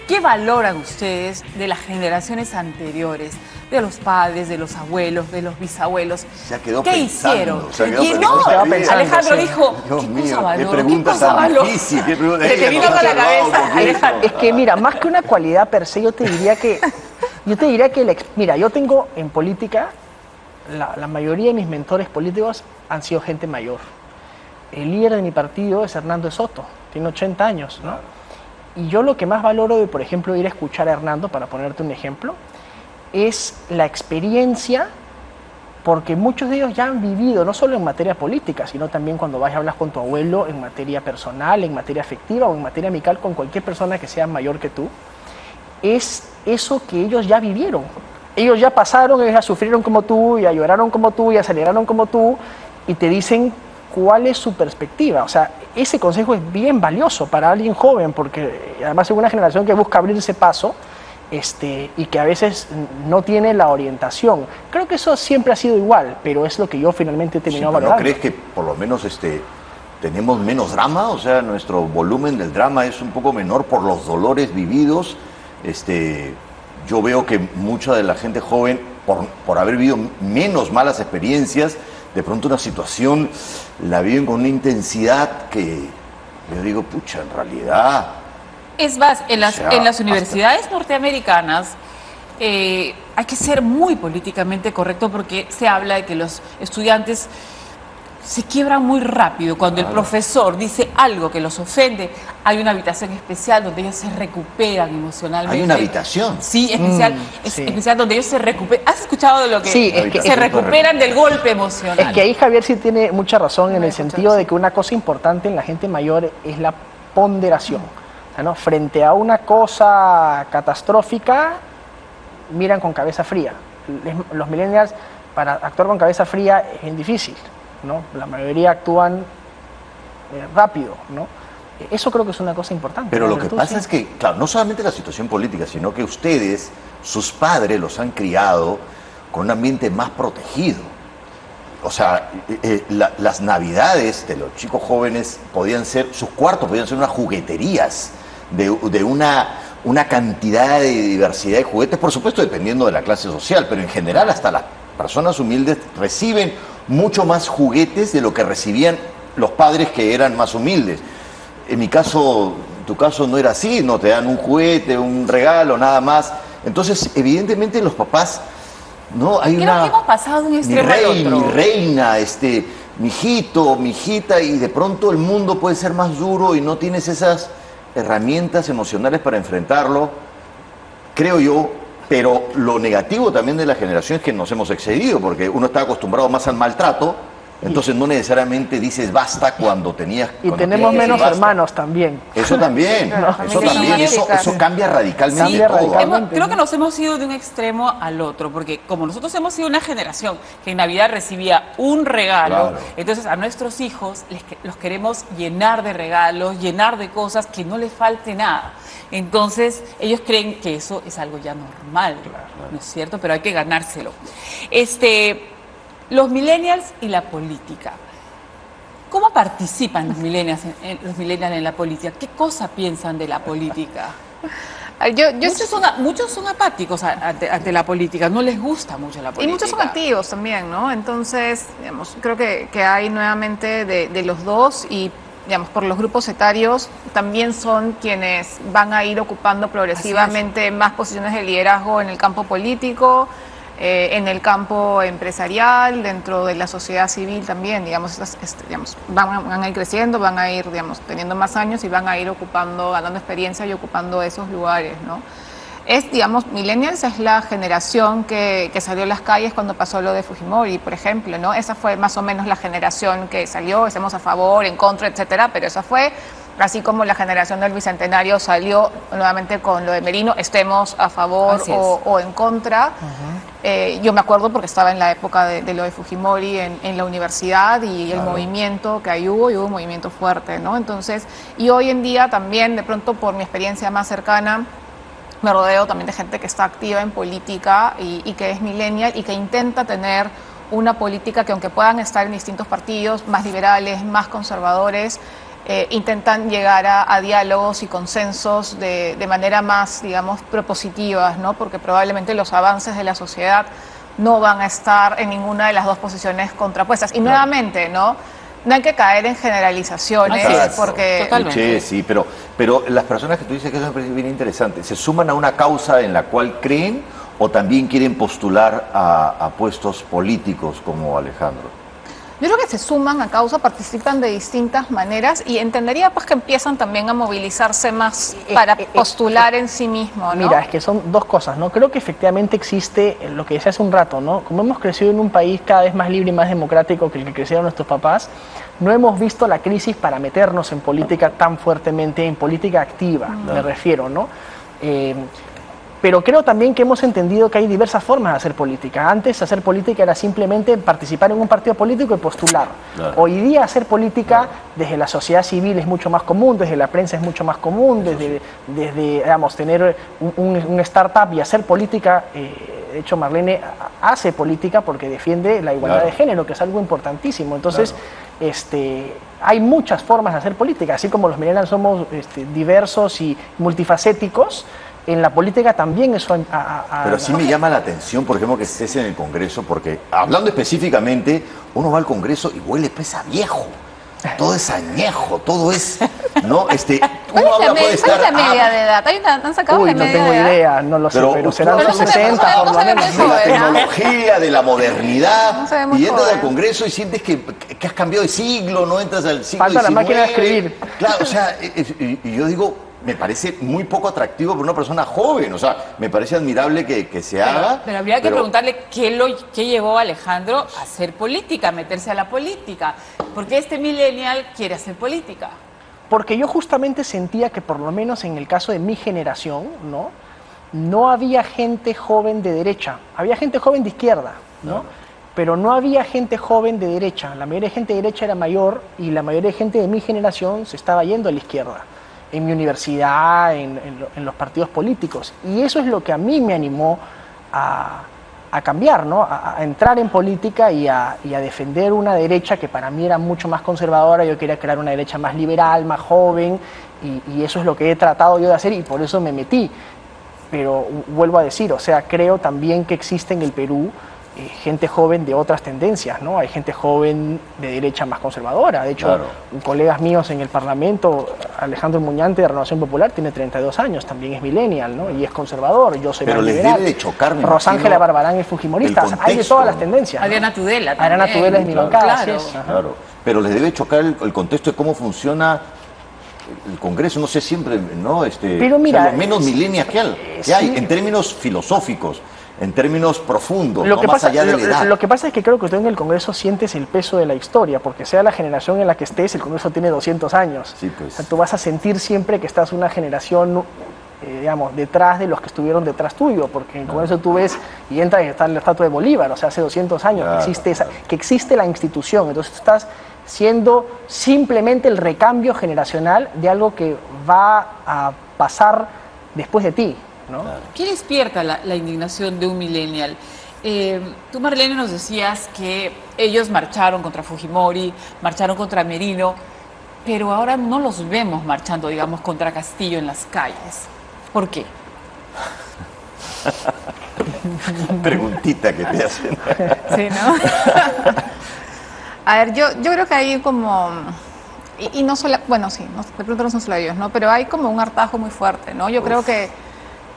¿Qué valoran ustedes de las generaciones anteriores? De los padres, de los abuelos, de los bisabuelos. Se quedó ¿Qué pensando, hicieron? se quedó Y pensando. no, Se quedó pensando, Alejandro sí. dijo, Dios ¿qué mío, cosa qué valoro? pregunta ¿Qué cosa tan valoro? difícil, qué pregunta. Se te vino con la cabeza, Alejandro. Es que mira, más que una cualidad per se, yo te diría que mira, yo tengo en política, la mayoría de mis mentores políticos han sido gente mayor. El líder de mi partido es Hernando de Soto, tiene 80 años, ¿no? Y yo lo que más valoro de, por ejemplo, ir a escuchar a Hernando, para ponerte un ejemplo, es la experiencia, porque muchos de ellos ya han vivido, no solo en materia política, sino también cuando vas y hablas con tu abuelo en materia personal, en materia afectiva o en materia amical con cualquier persona que sea mayor que tú, es eso que ellos ya vivieron. Ellos ya pasaron, ellos ya sufrieron como tú, ya lloraron como tú, ya aceleraron como tú, y te dicen cuál es su perspectiva. O sea, ese consejo es bien valioso para alguien joven, porque además es una generación que busca abrirse paso, y que a veces no tiene la orientación. Creo que eso siempre ha sido igual, pero es lo que yo finalmente he terminado ¿No valorando. crees que por lo menos tenemos menos drama? O sea, nuestro volumen del drama es un poco menor por los dolores vividos. Yo veo que mucha de la gente joven, por haber vivido menos malas experiencias, de pronto una situación la viven con una intensidad que yo digo, pucha, en realidad... Es más, en las, O sea, en las universidades norteamericanas hay que ser muy políticamente correcto porque se habla de que los estudiantes se quiebran muy rápido. Cuando el profesor dice algo que los ofende, hay una habitación especial donde ellos se recuperan emocionalmente. ¿Hay una habitación? Sí, especial, sí. especial donde ellos se recuperan. ¿Has escuchado de lo que Sí, es que- se recuperan del golpe emocional? Es que ahí Javier sí tiene mucha razón en Me el escuchas, sentido de sí. que una cosa importante en la gente mayor es la ponderación. O sea, ¿no? Frente a una cosa catastrófica, miran con cabeza fría. Los millennials, para actuar con cabeza fría es bien difícil, ¿no? La mayoría actúan rápido, ¿no? Eso creo que es una cosa importante. Pero ¿no? lo que Entonces, pasa es que, claro, no solamente la situación política, sino que ustedes, sus padres, los han criado con un ambiente más protegido. O sea, las navidades de los chicos jóvenes podían ser, sus cuartos podían ser unas jugueterías de una cantidad de diversidad de juguetes, por supuesto dependiendo de la clase social, pero en general hasta las personas humildes reciben mucho más juguetes de lo que recibían los padres que eran más humildes. En mi caso, en tu caso no era así, no te dan un juguete, un regalo, nada más. Entonces, evidentemente los papás, no hay Creo una... que hemos pasado de un Mi extremo al rey, otro. mi reina, mi hijito, mi hijita, y de pronto el mundo puede ser más duro y no tienes esas herramientas emocionales para enfrentarlo, creo yo. Pero lo negativo también de la generación es que nos hemos excedido, porque uno está acostumbrado más al maltrato, entonces no necesariamente dices basta cuando tenías... y cuando tenemos tienes que menos decir basta. hermanos también. Eso también, eso Sí, también, sí, eso cambia radicalmente Cambia todo. radicalmente. Creo que nos hemos ido de un extremo al otro, porque como nosotros hemos sido una generación que en Navidad recibía un regalo, Claro. entonces a nuestros hijos los queremos llenar de regalos, llenar de cosas, que no les falte nada. Entonces ellos creen que eso es algo ya normal, ¿no es cierto? Pero hay que ganárselo. Los millennials y la política. ¿Cómo participan los millennials en la política? ¿Qué cosa piensan de la política? Muchos son apáticos ante la política, no les gusta mucho la política. Y muchos son activos también, ¿no? Entonces, digamos, creo que hay nuevamente de los dos y digamos, por los grupos etarios, también son quienes van a ir ocupando progresivamente más posiciones de liderazgo en el campo político, en el campo empresarial, dentro de la sociedad civil también, digamos, van a ir creciendo, van a ir, digamos, teniendo más años y van a ir ocupando, ganando experiencia y ocupando esos lugares, ¿no? Digamos, millennials es la generación que salió a las calles cuando pasó lo de Fujimori, por ejemplo, ¿no? Esa fue más o menos la generación que salió, estemos a favor, en contra, etcétera, pero esa fue, así como la generación del Bicentenario salió nuevamente con lo de Merino, estemos a favor o en contra. Yo me acuerdo porque estaba en la época de lo de Fujimori en la universidad y el movimiento que ahí hubo, y hubo un movimiento fuerte, ¿no? Entonces, y hoy en día también, de pronto por mi experiencia más cercana, me rodeo también de gente que está activa en política y que es millennial y que intenta tener una política que, aunque puedan estar en distintos partidos, más liberales, más conservadores, intentan llegar a diálogos y consensos de manera más, digamos, propositiva, ¿no? Porque probablemente los avances de la sociedad no van a estar en ninguna de las dos posiciones contrapuestas. Y nuevamente, ¿no? No hay que caer en generalizaciones, porque... Totalmente. Sí, pero las personas que tú dices que eso me parece bien interesante, ¿se suman a una causa en la cual creen o también quieren postular a puestos políticos como Alejandro? Yo creo que se suman a causa, participan de distintas maneras y entendería pues que empiezan también a movilizarse más para postular en sí mismos, ¿no? Mira, es que son dos cosas, ¿no? Creo que efectivamente existe lo que decía hace un rato, ¿no? Como hemos crecido en un país cada vez más libre y más democrático que el que crecieron nuestros papás, no hemos visto la crisis para meternos en política tan fuertemente, en política activa, me refiero, ¿no? Pero creo también que hemos entendido que hay diversas formas de hacer política. Antes hacer política era simplemente participar en un partido político y postular. Claro. Hoy día hacer política desde la sociedad civil es mucho más común, desde la prensa es mucho más común, desde digamos, tener un startup y hacer política. De hecho, Marlene hace política porque defiende la igualdad de género, que es algo importantísimo. Entonces, hay muchas formas de hacer política. Así como los millennials somos diversos y multifacéticos, en la política también eso... Pero sí me llama la atención, por ejemplo, que estés en el Congreso, porque hablando específicamente, uno va al Congreso y huele pesa viejo. Todo es añejo, todo es... ¿no? ¿Cuál es la media de edad? ¿Han sacado la no media tengo de edad? idea, no lo sé, pero serán no sus se ve- 60 no por se lo ve menos. muy de la joven, ¿no? tecnología, de la modernidad, No se ve muy y entras joven. al Congreso y sientes que has cambiado de siglo, no entras al siglo Falta la XIX. máquina de escribir. Claro, o sea, y yo digo, me parece muy poco atractivo para una persona joven, o sea, me parece admirable que se haga. Pero habría que preguntarle qué llevó a Alejandro a hacer política, a meterse a la política. ¿Por qué este millennial quiere hacer política? Porque yo justamente sentía que por lo menos en el caso de mi generación, no había gente joven de derecha, había gente joven de izquierda, pero no había gente joven de derecha. La mayoría de gente de derecha era mayor y la mayoría de gente de mi generación se estaba yendo a la izquierda, en mi universidad, en los partidos políticos. Y eso es lo que a mí me animó a cambiar, a entrar en política y a defender una derecha que para mí era mucho más conservadora. Yo quería crear una derecha más liberal, más joven, y eso es lo que he tratado yo de hacer y por eso me metí. Pero vuelvo a decir, o sea, creo también que existe en el Perú gente joven de otras tendencias, ¿no? Hay gente joven de derecha más conservadora. De hecho, colegas míos en el Parlamento, Alejandro Muñante de Renovación Popular tiene 32 años, también es millennial, ¿no? Y es conservador, yo soy Pero más les liberal. debe de chocar, me Rosángela imagino, Barbarán es fujimorista. el Hay de contexto, todas las ¿no? tendencias. Adriana Tudela también. Adriana Tudela es mi bancada, así es. Ajá. Claro, pero les debe chocar el contexto de cómo funciona el Congreso, no sé, siempre, ¿no? Pero mira, o sea, lo menos millennials que hay, en términos filosóficos, en términos profundos, no más allá de la edad. Lo que pasa es que creo que tú en el Congreso sientes el peso de la historia, porque sea la generación en la que estés, el Congreso tiene 200 años. Sí, pues. O sea, tú vas a sentir siempre que estás una generación, digamos, detrás de los que estuvieron detrás tuyo, porque en el Congreso tú ves y entras y está la estatua de Bolívar, o sea, hace 200 años que existe la institución. Entonces tú estás siendo simplemente el recambio generacional de algo que va a pasar después de ti, ¿no? ¿Qué despierta la indignación de un millennial? Tú, Marlene, nos decías que ellos marcharon contra Fujimori, marcharon contra Merino, pero ahora no los vemos marchando, digamos, contra Castillo en las calles. ¿Por qué? Preguntita que te hacen. Sí, ¿no? A ver, yo creo que hay como y no solo, bueno, sí, de pronto no son solo ellos, ¿no? Pero hay como un hartazgo muy fuerte, ¿no? Yo creo que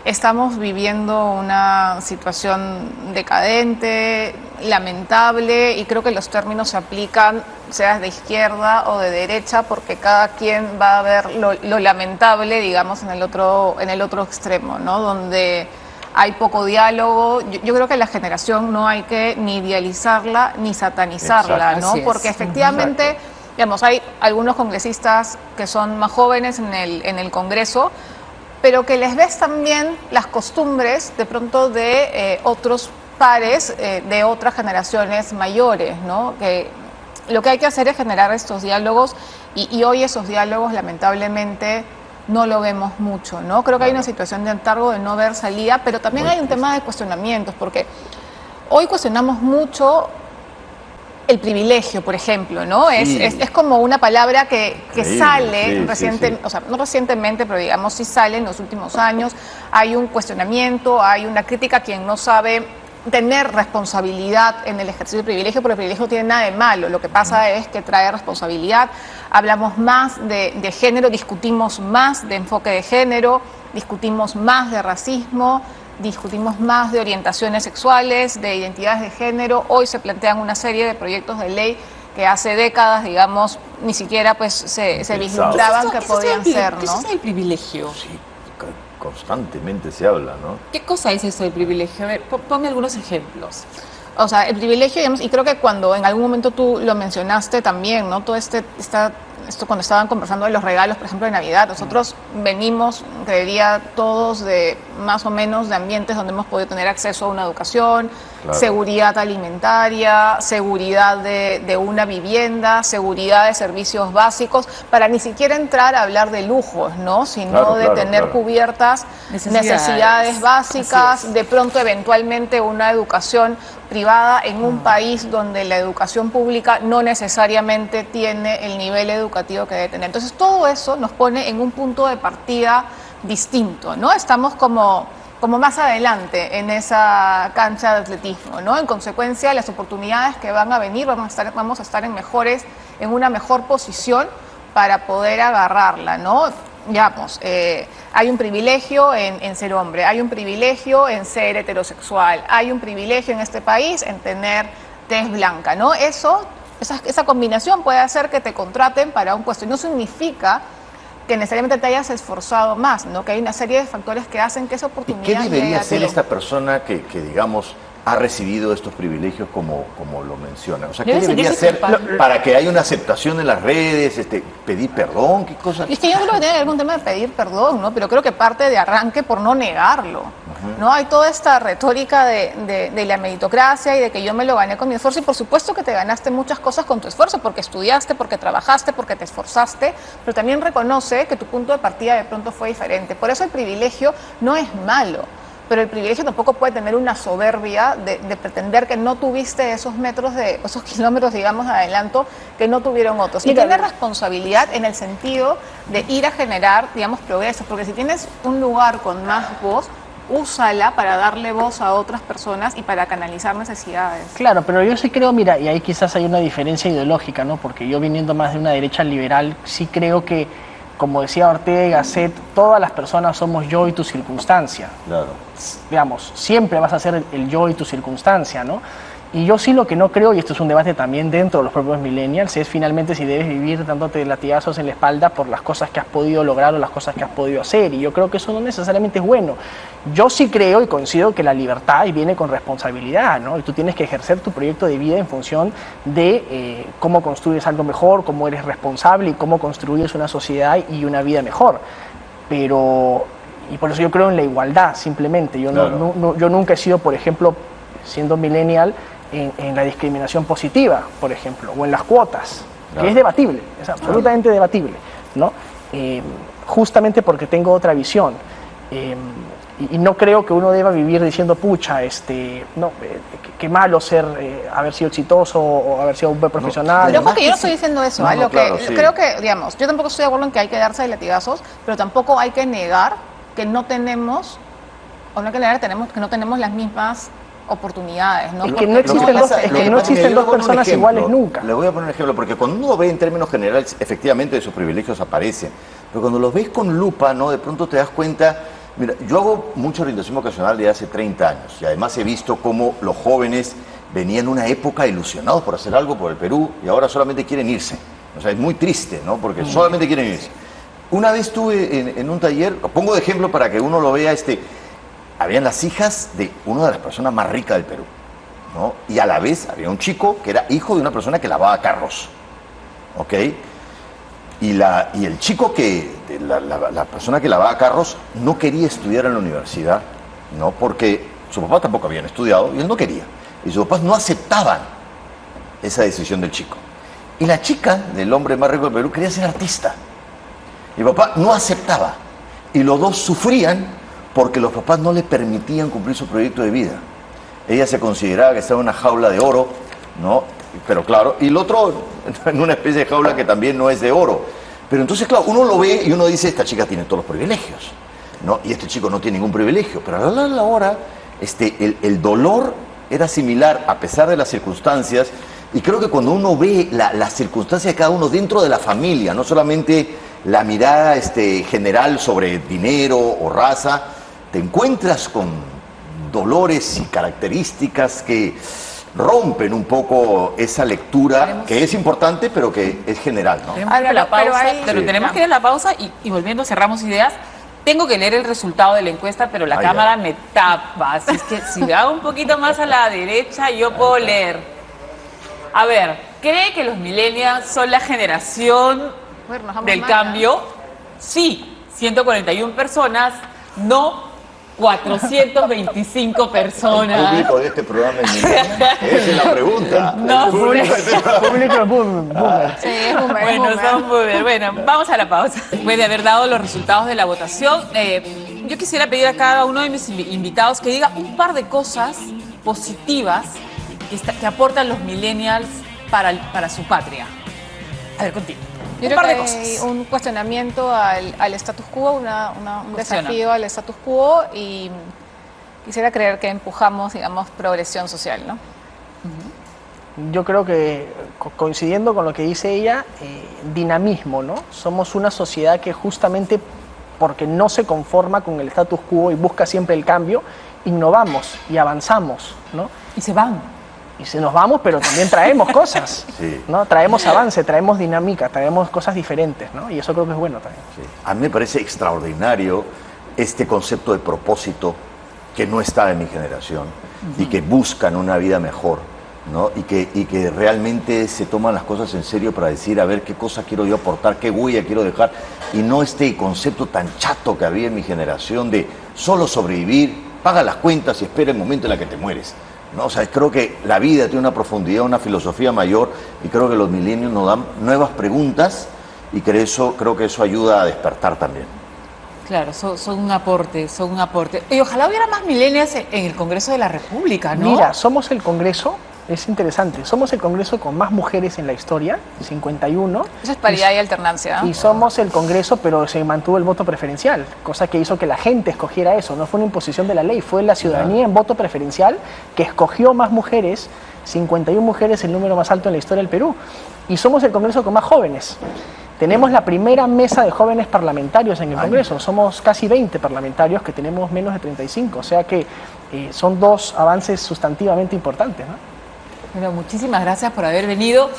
estamos viviendo una situación decadente, lamentable, y creo que los términos se aplican, seas de izquierda o de derecha, porque cada quien va a ver lo lamentable, digamos, en el otro extremo, ¿no? Donde hay poco diálogo. Yo creo que la generación no hay que ni idealizarla ni satanizarla, Exacto. ¿no? Así es. Porque efectivamente, Exacto. digamos, hay algunos congresistas que son más jóvenes en el Congreso, pero que les ves también las costumbres de pronto de otros pares de otras generaciones mayores, ¿no? Que lo que hay que hacer es generar estos diálogos y hoy esos diálogos lamentablemente no lo vemos mucho, ¿no? Creo que hay una situación de hartazgo, de no ver salida, pero también hay un tema de cuestionamientos, porque hoy cuestionamos mucho el privilegio, por ejemplo, ¿no? Sí. Es como una palabra que Sí, sale sí, sí. o sea, no recientemente, pero digamos sí sale en los últimos años. Hay un cuestionamiento, hay una crítica a quien no sabe tener responsabilidad en el ejercicio del privilegio, porque el privilegio no tiene nada de malo. Lo que pasa es que trae responsabilidad. Hablamos más de género, discutimos más de enfoque de género, discutimos más de racismo, discutimos más de orientaciones sexuales, de identidades de género. Hoy se plantean una serie de proyectos de ley que hace décadas, digamos, ni siquiera pues se vislumbraban que podían ser, ¿Qué ¿no? es el privilegio? Sí, constantemente se habla, ¿no? ¿Qué cosa es eso del privilegio? A ver, ponme algunos ejemplos. O sea, el privilegio, digamos, y creo que cuando en algún momento tú lo mencionaste también, ¿no? Todo esto cuando estaban conversando de los regalos, por ejemplo, de Navidad, nosotros venimos, creería, todos de más o menos de ambientes donde hemos podido tener acceso a una educación, Claro. seguridad alimentaria, seguridad de una vivienda, seguridad de servicios básicos, para ni siquiera entrar a hablar de lujos, ¿no? Sino Claro, de claro, tener claro. cubiertas necesidades Así básicas, es. de pronto eventualmente una educación privada en un país donde la educación pública no necesariamente tiene el nivel educativo que debe tener. Entonces todo eso nos pone en un punto de partida distinto, ¿no? Estamos como más adelante en esa cancha de atletismo, ¿no? En consecuencia, las oportunidades que van a venir, vamos a estar en una mejor posición para poder agarrarla, ¿no? Digamos, hay un privilegio en ser hombre, hay un privilegio en ser heterosexual, hay un privilegio en este país en tener tez blanca, ¿no? Esa combinación puede hacer que te contraten para un puesto y no significa que necesariamente te hayas esforzado más, ¿no? Que hay una serie de factores que hacen que esa ¿Y oportunidad qué llegue debería a hacer ti. esta persona que digamos, ha recibido estos privilegios como lo menciona? O sea, ¿qué Debe debería sentirse hacer culpable. para que haya una aceptación en las redes, pedir perdón, qué cosas? Y es que yo no creo que tenga algún tema de pedir perdón, ¿no? Pero creo que parte de arranque por no negarlo, ¿no? Hay toda esta retórica de la meritocracia y de que yo me lo gané con mi esfuerzo, y por supuesto que te ganaste muchas cosas con tu esfuerzo, porque estudiaste, porque trabajaste, porque te esforzaste, pero también reconoce que tu punto de partida de pronto fue diferente. Por eso el privilegio no es malo, pero el privilegio tampoco puede tener una soberbia de pretender que no tuviste esos kilómetros, digamos, de adelanto que no tuvieron otros. Y Mira, tener responsabilidad en el sentido de ir a generar, digamos, progresos, porque si tienes un lugar con más voz, úsala para darle voz a otras personas y para canalizar necesidades. Claro, pero yo sí creo, mira, y ahí quizás hay una diferencia ideológica, ¿no? Porque yo viniendo más de una derecha liberal, sí creo que, como decía Ortega y Gasset, todas las personas somos yo y tu circunstancia. Claro. Digamos, siempre vas a ser el yo y tu circunstancia, ¿no? Y yo sí lo que no creo, y esto es un debate también dentro de los propios millennials, es finalmente si debes vivir dándote latigazos en la espalda por las cosas que has podido lograr o las cosas que has podido hacer. Y yo creo que eso no necesariamente es bueno. Yo sí creo y coincido que la libertad viene con responsabilidad, ¿no? Y tú tienes que ejercer tu proyecto de vida en función de cómo construyes algo mejor, cómo eres responsable y cómo construyes una sociedad y una vida mejor. Pero, y por eso yo creo en la igualdad, simplemente. Yo, Claro. yo nunca he sido, por ejemplo, siendo millennial, en la discriminación positiva, por ejemplo, o en las cuotas, Claro. que es debatible, es absolutamente debatible, ¿no? Justamente porque tengo otra visión. Y no creo que uno deba vivir diciendo, pucha, qué malo haber sido exitoso o haber sido un buen profesional. Pero ojo además que yo no que estoy sí. diciendo eso, No, no, claro, sí. creo que, digamos, yo tampoco estoy de acuerdo en que hay que darse de latigazos, pero tampoco hay que negar que no tenemos, o no hay que negar que no tenemos las mismas oportunidades, ¿no? Es que Porque no existen es- dos- es que no existen dos personas iguales nunca. Le voy a poner un ejemplo, porque cuando uno ve en términos generales, efectivamente esos privilegios aparecen, pero cuando los ves con lupa, ¿no? De pronto te das cuenta. Mira, yo hago mucha orientación vocacional de hace 30 años y además he visto cómo los jóvenes venían una época ilusionados por hacer algo por el Perú y ahora solamente quieren irse. O sea, es muy triste, ¿no? Porque solamente quieren irse. Una vez estuve en un taller, lo pongo de ejemplo para que uno lo vea, habían las hijas de una de las personas más ricas del Perú, ¿no? Y a la vez había un chico que era hijo de una persona que lavaba carros, ¿ok? Y el chico la persona que lavaba carros no quería estudiar en la universidad, ¿no? Porque sus papás tampoco habían estudiado y él no quería. Y sus papás no aceptaban esa decisión del chico. Y la chica del hombre más rico del Perú quería ser artista. Y el papá no aceptaba. Y los dos sufrían porque los papás no le permitían cumplir su proyecto de vida. Ella se consideraba que estaba en una jaula de oro, ¿no? Pero claro, y el otro en una especie de jaula que también no es de oro. Pero entonces, claro, uno lo ve y uno dice, esta chica tiene todos los privilegios, ¿no? Y este chico no tiene ningún privilegio. Pero a la hora, el dolor era similar a pesar de las circunstancias. Y creo que cuando uno ve las circunstancias de cada uno dentro de la familia, no solamente la mirada general sobre dinero o raza, te encuentras con dolores y características que rompen un poco esa lectura que es importante pero que es general, ¿no? Tenemos que ir a la Pero pausa, ahí- pero Sí. tenemos que ir a la pausa y volviendo cerramos ideas. Tengo que leer el resultado de la encuesta, pero la Ah, cámara ya. me tapa. Así es que si hago un poquito más a la derecha, yo puedo leer. A ver, ¿cree que los millennials son la generación Bueno, nos vamos del mal, cambio? Sí, 141 personas. No, 425 El personas. público de este programa es millennial. Esa es la pregunta. No, El público de este programa- Público boomer. Sí, es boomer, Bueno, es boomer. son boomer. Bueno, vamos a la pausa. Después de haber dado los resultados de la votación, yo quisiera pedir a cada uno de mis invitados que diga un par de cosas positivas que aportan los millennials para su patria. A ver, contigo. Yo Un creo par de que cosas. hay un cuestionamiento al status quo, un Cuestiona. desafío al status quo y quisiera creer que empujamos, digamos, progresión social, ¿no? Yo creo que, coincidiendo con lo que dice ella, dinamismo, ¿no? Somos una sociedad que justamente porque no se conforma con el status quo y busca siempre el cambio, innovamos y avanzamos, ¿no? Y se van. Y se nos vamos, pero también traemos cosas, Sí. ¿no? Traemos avance, traemos dinámica, traemos cosas diferentes, ¿no? Y eso creo que es bueno también. Sí. A mí me parece extraordinario este concepto de propósito que no está en mi generación y que buscan una vida mejor, ¿no? Y que realmente se toman las cosas en serio para decir, a ver, qué cosa quiero yo aportar, qué huella quiero dejar, y no este concepto tan chato que había en mi generación de solo sobrevivir, paga las cuentas y espera el momento en el que te mueres. No, o sea, creo que la vida tiene una profundidad, una filosofía mayor, y creo que los millennials nos dan nuevas preguntas y creo que eso ayuda a despertar también. Claro, son un aporte, son un aporte. Y ojalá hubiera más millennials en el Congreso de la República, ¿no? Mira, somos el Congreso, es interesante, somos el Congreso con más mujeres en la historia, 51. Eso es paridad y alternancia, ¿no? Y somos el Congreso, pero se mantuvo el voto preferencial, cosa que hizo que la gente escogiera eso. No fue una imposición de la ley, fue la ciudadanía en voto preferencial que escogió más mujeres, 51 mujeres, el número más alto en la historia del Perú. Y somos el Congreso con más jóvenes. Tenemos la primera mesa de jóvenes parlamentarios en el Congreso. Somos casi 20 parlamentarios que tenemos menos de 35. O sea que son dos avances sustantivamente importantes, ¿no? Bueno, muchísimas gracias por haber venido.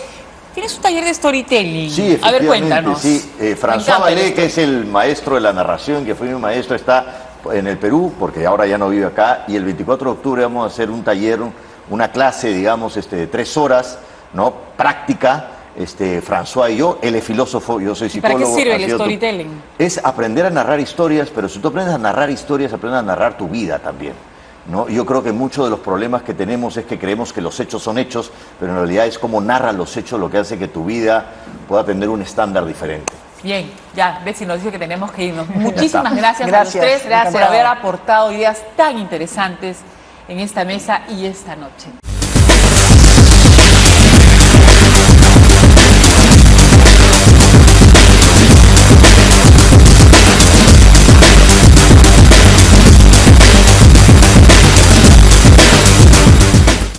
Tienes un taller de storytelling. Sí, A ver, efectivamente, cuéntanos. sí. Me François encanta Vallée, esto. que es el maestro de la narración, que fue mi maestro, está en el Perú, porque ahora ya no vive acá, y el 24 de octubre vamos a hacer un taller, una clase, digamos, de 3 horas, ¿no? Práctica, François y yo. Él es filósofo, yo soy ¿Para psicólogo. qué sirve ha el sido storytelling? Es aprender a narrar historias, pero si tú aprendes a narrar historias, aprendes a narrar tu vida también, ¿no? Yo creo que muchos de los problemas que tenemos es que creemos que los hechos son hechos, pero en realidad es cómo narran los hechos lo que hace que tu vida pueda tener un estándar diferente. Bien, ya, Betsy nos dice que tenemos que irnos. Muchísimas gracias a los Gracias, tres por encantado. haber aportado ideas tan interesantes en esta mesa y esta noche.